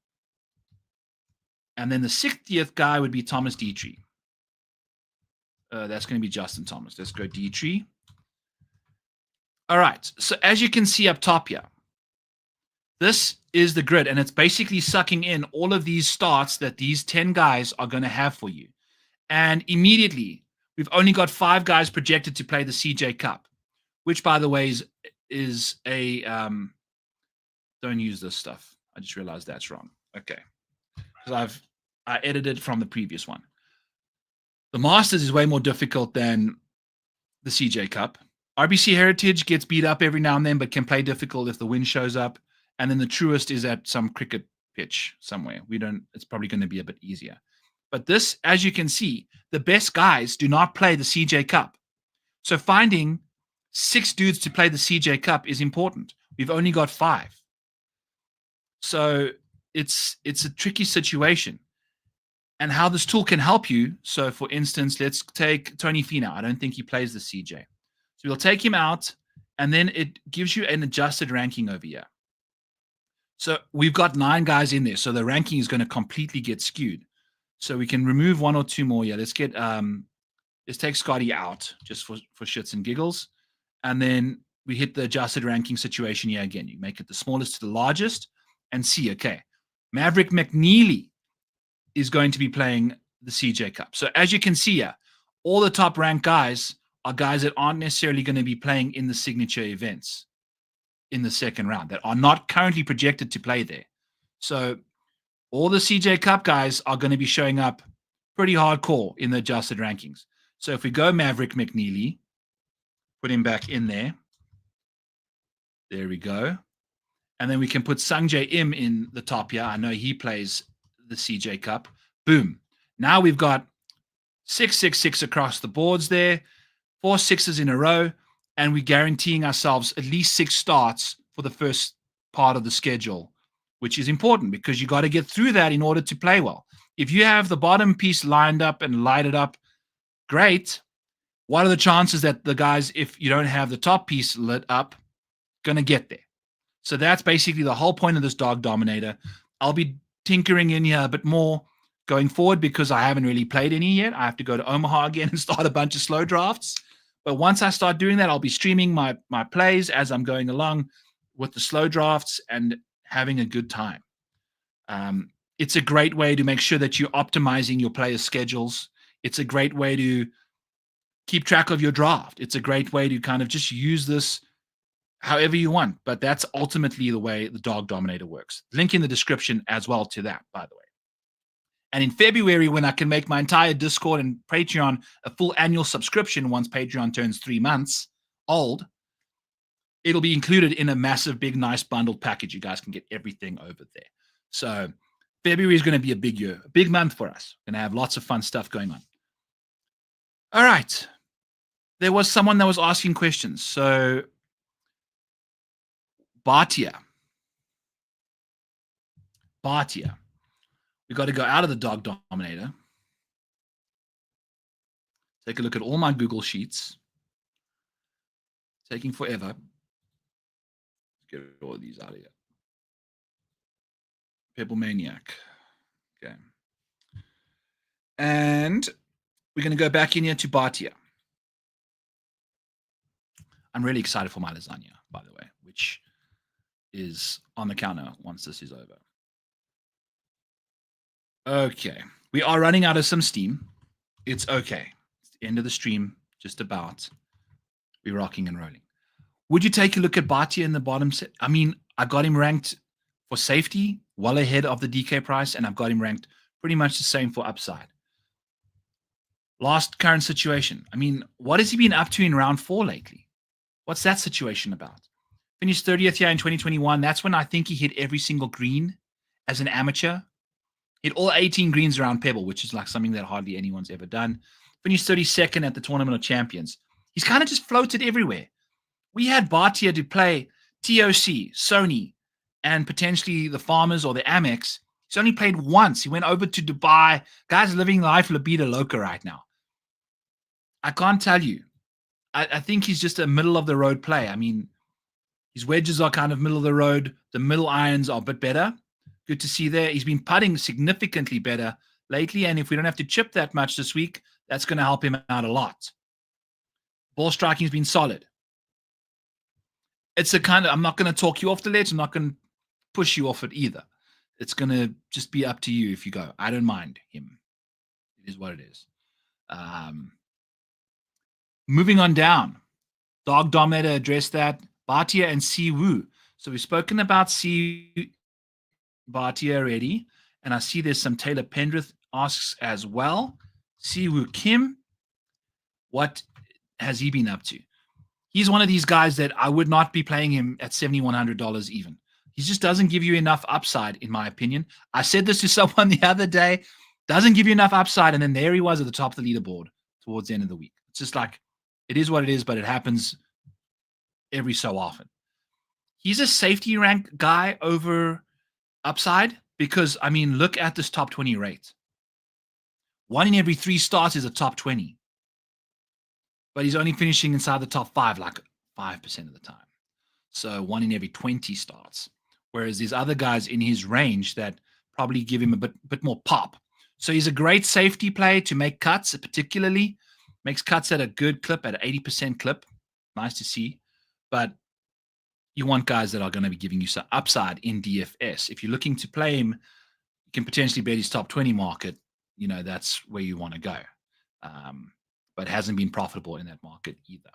And then the 60th guy would be Thomas Dietrich. That's going to be Justin Thomas. Let's go Dietrich. All right. So as you can see up top here, this is the grid, and it's basically sucking in all of these starts that these 10 guys are going to have for you. And immediately, we've only got 5 guys projected to play the CJ Cup, which, by the way, is a don't use this stuff. I just realized that's wrong. Okay. Because I edited from the previous one. The Masters is way more difficult than the CJ Cup. RBC Heritage gets beat up every now and then, but can play difficult if the wind shows up. And then the Truest is at some cricket pitch somewhere. It's probably going to be a bit easier. But this, as you can see, the best guys do not play the CJ Cup. So finding 6 dudes to play the CJ Cup is important. We've only got 5. So it's a tricky situation. And how this tool can help you. So for instance, let's take Tony Finau. I don't think he plays the CJ. So we'll take him out, and then it gives you an adjusted ranking over here. So we've got 9 guys in there. So the ranking is going to completely get skewed. So we can remove 1 or 2 more here. Let's take Scotty out just for shits and giggles. And then we hit the adjusted ranking situation here again. You make it the smallest to the largest and see, okay, Maverick McNeely is going to be playing the CJ Cup. So as you can see here, all the top ranked guys are guys that aren't necessarily going to be playing in the signature events in the second round, that are not currently projected to play there. So all the CJ Cup guys are going to be showing up pretty hardcore in the adjusted rankings. So if we go Maverick McNeely, put him back in there. There we go. And then we can put Sungjae Im in the top here. I know he plays the CJ Cup. Boom. Now we've got 666 across the boards there, 4 6s in a row, and we're guaranteeing ourselves at least 6 starts for the first part of the schedule, which is important because you got to get through that in order to play well. If you have the bottom piece lined up and lighted up, great. What are the chances that the guys, if you don't have the top piece lit up, going to get there? So that's basically the whole point of this Dog Dominator. I'll be tinkering in here a bit more going forward because I haven't really played any yet. I have to go to Omaha again and start a bunch of slow drafts. But once I start doing that, I'll be streaming my plays as I'm going along with the slow drafts and having a good time. It's a great way to make sure that you're optimizing your players' schedules. It's a great way to keep track of your draft. It's a great way to kind of just use this however you want. But that's ultimately the way the Dog Dominator works. Link in the description as well to that, by the way. And in February, when I can make my entire Discord and Patreon a full annual subscription once Patreon turns 3 months old, it'll be included in a massive, big, nice bundled package. You guys can get everything over there. So February is going to be a big year, a big month for us. We're going to have lots of fun stuff going on. All right. There was someone that was asking questions. So Bhatia. We got to go out of the Dog Dominator. Take a look at all my Google Sheets. Taking forever. Get all of these out of here. Pebble Maniac. Okay. And we're going to go back in here to Bhatia. I'm really excited for my lasagna, by the way, which is on the counter once this is over. Okay. We are running out of some steam. It's okay. It's the end of the stream, just about. We're rocking and rolling. Would you take a look at Bhatia in the bottom set? I mean, I got him ranked for safety, well ahead of the DK price, and I've got him ranked pretty much the same for upside. Last current situation. I mean, what has he been up to in round 4 lately? What's that situation about? Finished 30th here in 2021. That's when I think he hit every single green as an amateur. Hit all 18 greens around Pebble, which is like something that hardly anyone's ever done. Finished 32nd at the Tournament of Champions. He's kind of just floated everywhere. We had Bhatia to play TOC, Sony, and potentially the Farmers or the Amex. He's only played once. He went over to Dubai. Guy's living life La Vida Loca right now. I can't tell you. I think he's just a middle-of-the-road play. I mean, his wedges are kind of middle of the road. The middle irons are a bit better. Good to see there. He's been putting significantly better lately, and if we don't have to chip that much this week, that's going to help him out a lot. Ball striking has been solid. It's a kind of, I'm not going to talk you off the ledge. I'm not going to push you off it either. It's going to just be up to you if you go. I don't mind him. It is what it is. Moving on down. Dog Dominator addressed that. Bhatia and Siwoo. So we've spoken about Bhatia already. And I see there's some Taylor Pendrith asks as well. Siwoo Kim, what has he been up to? He's one of these guys that I would not be playing him at $7,100 even. He just doesn't give you enough upside, in my opinion. I said this to someone the other day. Doesn't give you enough upside, and then there he was at the top of the leaderboard towards the end of the week. It's just like, It is what it is, but it happens every so often. He's a safety rank guy over upside because, I mean, look at this top 20 rate. 1 in every 3 starts is a top 20. But he's only finishing inside the top 5 like 5% of the time. So 1 in every 20 starts. Whereas there's other guys in his range that probably give him a bit more pop. So he's a great safety play to make cuts, particularly. Makes cuts at a good clip, at an 80% clip. Nice to see. But you want guys that are going to be giving you some upside in DFS. If you're looking to play him, you can potentially bet his top 20 market. You know, that's where you want to go. But hasn't been profitable in that market either.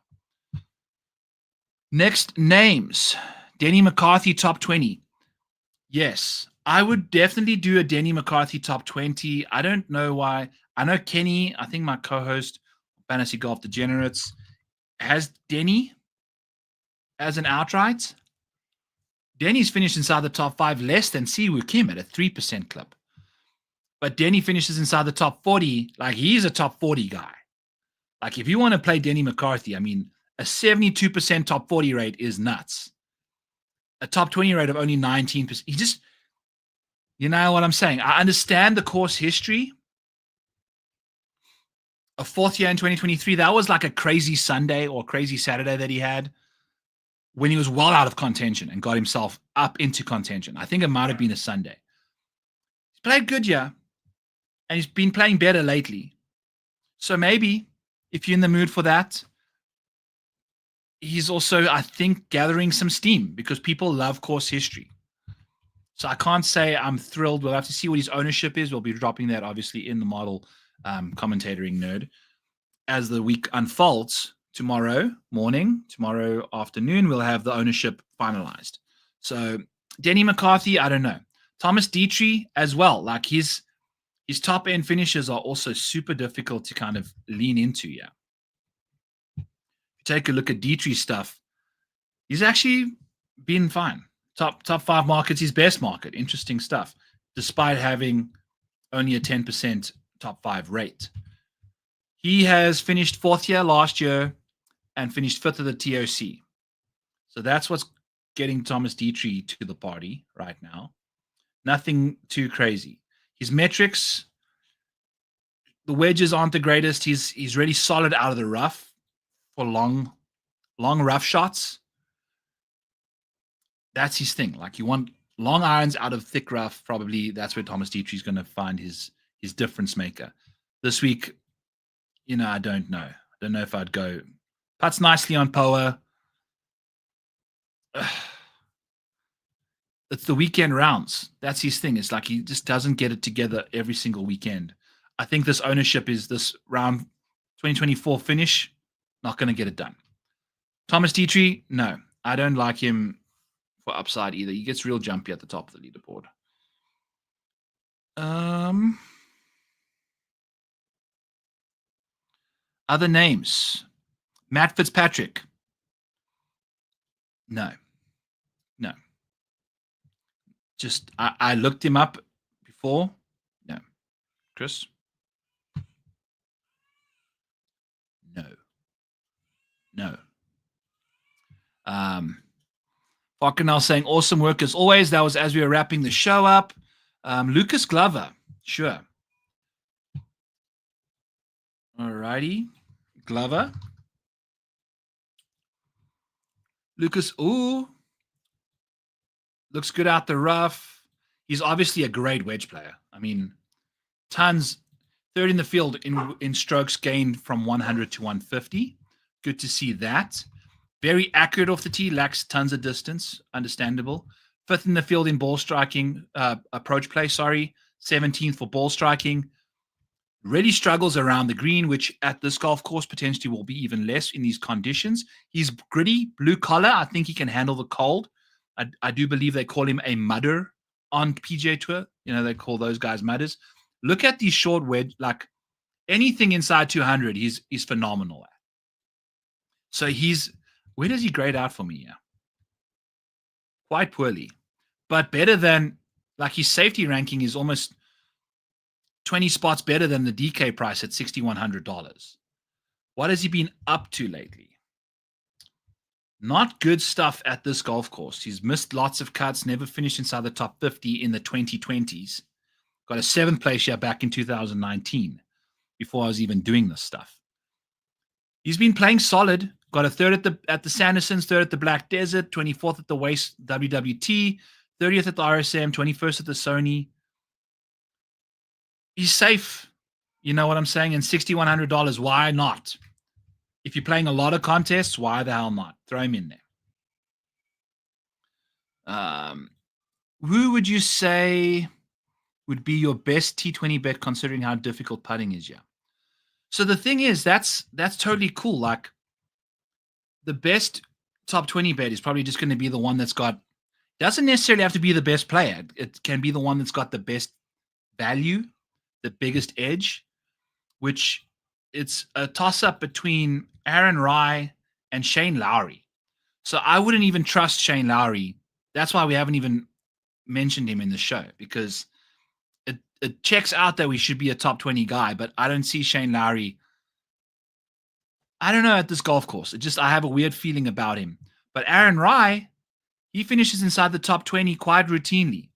Next names. Denny McCarthy, top 20. Yes, I would definitely do a Denny McCarthy top 20. I don't know why. I know Kenny, I think my co-host, Fantasy Golf Degenerates, has Denny as an outright. Denny's finished inside the top 5 less than Siwoo Kim at a 3% clip. But Denny finishes inside the top 40. Like, he's a top 40 guy. Like, if you want to play Denny McCarthy, I mean, a 72% top 40 rate is nuts. A top 20 rate of only 19%. He just, you know what I'm saying? I understand the course history. A 4th year in 2023, that was like a crazy Sunday or crazy Saturday that he had when he was well out of contention and got himself up into contention. I think it might have been a Sunday. He's played good, yeah. And he's been playing better lately. So maybe if you're in the mood for that, he's also, I think, gathering some steam because people love course history. So I can't say I'm thrilled. We'll have to see what his ownership is. We'll be dropping that, obviously, in the model commentating nerd. As the week unfolds, tomorrow morning, tomorrow afternoon, we'll have the ownership finalized. So Denny McCarthy, I don't know. Thomas Dietrich as well. Like, his top end finishes are also super difficult to kind of lean into. Yeah. If you take a look at Dietrich's stuff, he's actually been fine. Top 5 markets, his best market. Interesting stuff, despite having only a 10% top 5 rate. He has finished 4th year last year and finished 5th of the TOC. So that's what's getting Thomas Dietrich to the party right now. Nothing too crazy. His metrics, the wedges aren't the greatest. He's really solid out of the rough for long rough shots. That's his thing. Like, you want long irons out of thick rough. Probably that's where Thomas Dietrich is going to find his difference maker. This week, you know, I don't know. I don't know if I'd go. Putts nicely on Poa. It's the weekend rounds. That's his thing. It's like he just doesn't get it together every single weekend. I think this ownership is this round 2024 finish. Not going to get it done. Thomas Dietrich, no. I don't like him for upside either. He gets real jumpy at the top of the leaderboard. Other names. Matt Fitzpatrick. No. Just, I looked him up before. No. Chris? No. Falconel saying, awesome work as always. That was as we were wrapping the show up. Lucas Glover. Sure. Alrighty. Glover. Lucas, ooh. Looks good out the rough. He's obviously a great wedge player. I mean, tons. 3rd in the field in strokes gained from 100 to 150. Good to see that. Very accurate off the tee. Lacks tons of distance. Understandable. 5th in the field in ball striking. Approach play, sorry. 17th for ball striking. Really struggles around the green, which at this golf course potentially will be even less in these conditions. He's gritty, blue collar. I think he can handle the cold. I do believe they call him a mudder on PGA Tour. You know, they call those guys mudders. Look at these short wedge, like anything inside 200, he's phenomenal at. So where does he grade out for me? Yeah. Quite poorly, but better than, like, his safety ranking is almost 20 spots better than the DK price at $6,100. What has he been up to lately? Not good stuff at this golf course. He's missed lots of cuts, never finished inside the top 50 in the 2020s. Got a 7th place here back in 2019 before I was even doing this stuff. He's been playing solid. Got a 3rd at the Sandersons, 3rd at the Black Desert, 24th at the Waste WWT, 30th at the RSM, 21st at the Sony. He's safe. You know what I'm saying? And $6,100. Why not? If you're playing a lot of contests, why the hell not? Throw him in there. Who would you say would be your best T20 bet considering how difficult putting is? Yeah. So the thing is, that's totally cool. Like, the best top 20 bet is probably just going to be the one that's got, doesn't necessarily have to be the best player. It can be the one that's got the best value, the biggest edge, which it's a toss-up between Aaron Rai and Shane Lowry. So I wouldn't even trust Shane Lowry. That's why we haven't even mentioned him in the show, because it checks out that we should be a top 20 guy, but I don't see Shane Lowry. I don't know, at this golf course. I have a weird feeling about him. But Aaron Rai, he finishes inside the top 20 quite routinely.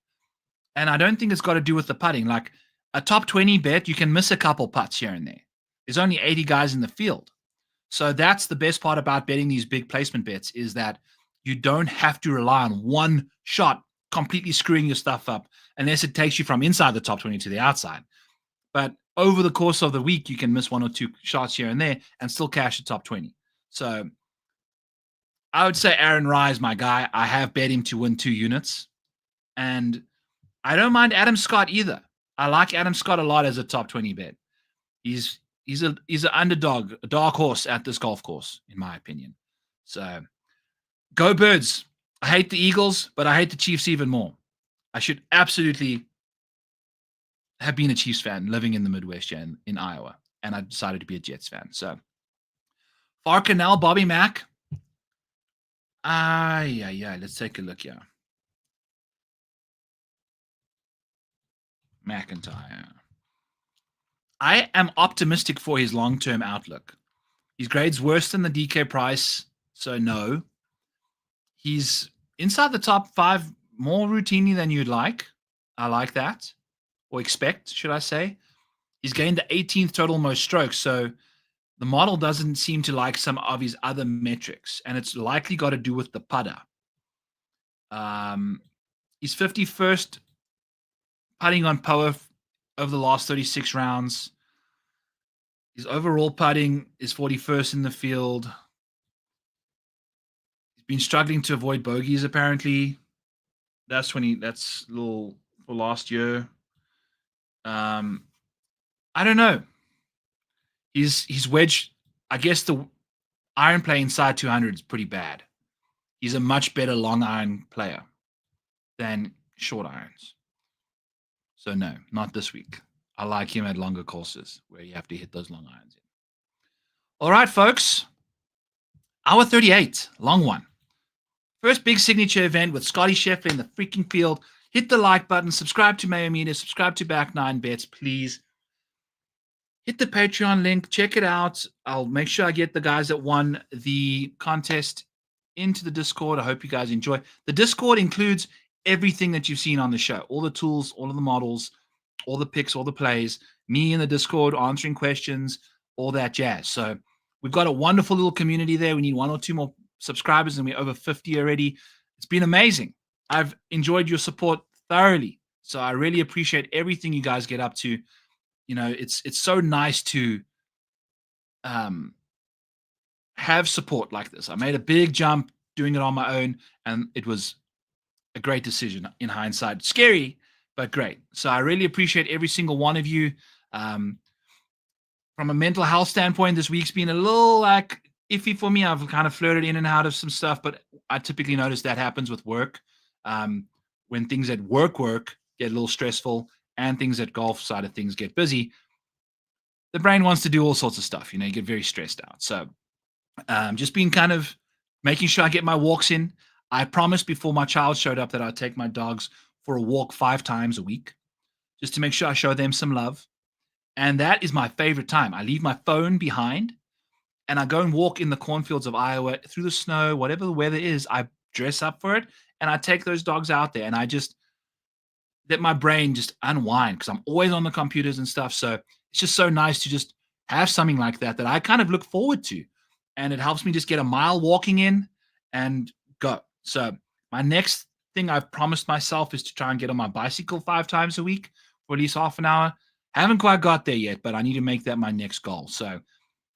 And I don't think it's got to do with the putting. Like, a top 20 bet, you can miss a couple putts here and there. There's only 80 guys in the field. So that's the best part about betting these big placement bets, is that you don't have to rely on one shot completely screwing your stuff up, unless it takes you from inside the top 20 to the outside. But over the course of the week, you can miss 1 or 2 shots here and there and still cash the top 20. So I would say Aaron Rai is my guy. I have bet him to win 2 units. And I don't mind Adam Scott either. I like Adam Scott a lot as a top 20 bet. He's an underdog, a dark horse at this golf course, in my opinion. So go Birds. I hate the Eagles, but I hate the Chiefs even more. I should absolutely have been a Chiefs fan living in the Midwest here in Iowa, and I decided to be a Jets fan. So Far Canal, Bobby Mack. Let's take a look here. McIntyre. I am optimistic for his long-term outlook. His grade's worse than the DK price, so no. He's inside the top 5 more routinely than you'd like. I like that. Or expect, should I say. He's gained the 18th total most strokes, so the model doesn't seem to like some of his other metrics, and it's likely got to do with the putter. He's 51st putting on power over the last 36 rounds. His overall putting is 41st in the field. He's been struggling to avoid bogeys, apparently. That's a little for last year. I don't know. His wedge, I guess the iron play inside 200 is pretty bad. He's a much better long iron player than short irons. So no, not this week. I like him at longer courses where you have to hit those long irons in. All right, folks. Hour 38, long one. First big signature event with Scotty Scheffler in the freaking field. Hit the like button. Subscribe to Mayo Media. Subscribe to Back 9 Bets, please. Hit the Patreon link. Check it out. I'll make sure I get the guys that won the contest into the Discord. I hope you guys enjoy. The Discord includes everything that you've seen on the show. All the tools, all of the models, all the picks, all the plays. Me in the Discord answering questions, all that jazz. So we've got a wonderful little community there. We need 1 or 2 more subscribers, and we're over 50 already. It's been amazing. I've enjoyed your support thoroughly. So I really appreciate everything you guys get up to. You know, it's so nice to have support like this. I made a big jump doing it on my own, and it was a great decision in hindsight. Scary, but great. So I really appreciate every single one of you. From a mental health standpoint, this week's been a little iffy for me. I've kind of flirted in and out of some stuff, but I typically notice that happens with work. When things at work get a little stressful and things at golf side of things get busy, the brain wants to do all sorts of stuff. You know, you get very stressed out. So just been kind of making sure I get my walks in. I promised before my child showed up that I'd take my dogs for a walk 5 times a week, just to make sure I show them some love. And that is my favorite time. I leave my phone behind and I go and walk in the cornfields of Iowa through the snow, whatever the weather is, I dress up for it and I take those dogs out there and I just let my brain just unwind because I'm always on the computers and stuff. So it's just so nice to just have something like that that I kind of look forward to. And it helps me just get a mile walking in and go. So my next thing I've promised myself is to try and get on my bicycle 5 times a week for at least half an hour. Haven't quite got there yet, but I need to make that my next goal. So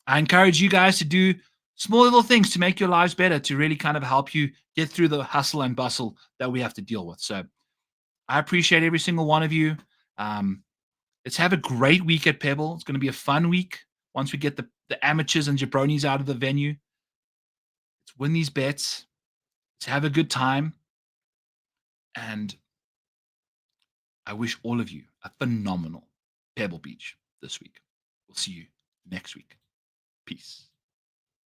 I encourage you guys to do small little things to make your lives better, to really kind of help you get through the hustle and bustle that we have to deal with. So I appreciate every single one of you. Um, let's have a great week at Pebble. It's going to be a fun week once we get the amateurs and jabronis out of the venue. Let's win these bets. Let's have a good time. And I wish all of you a phenomenal Pebble Beach this week. We'll see you next week. Peace.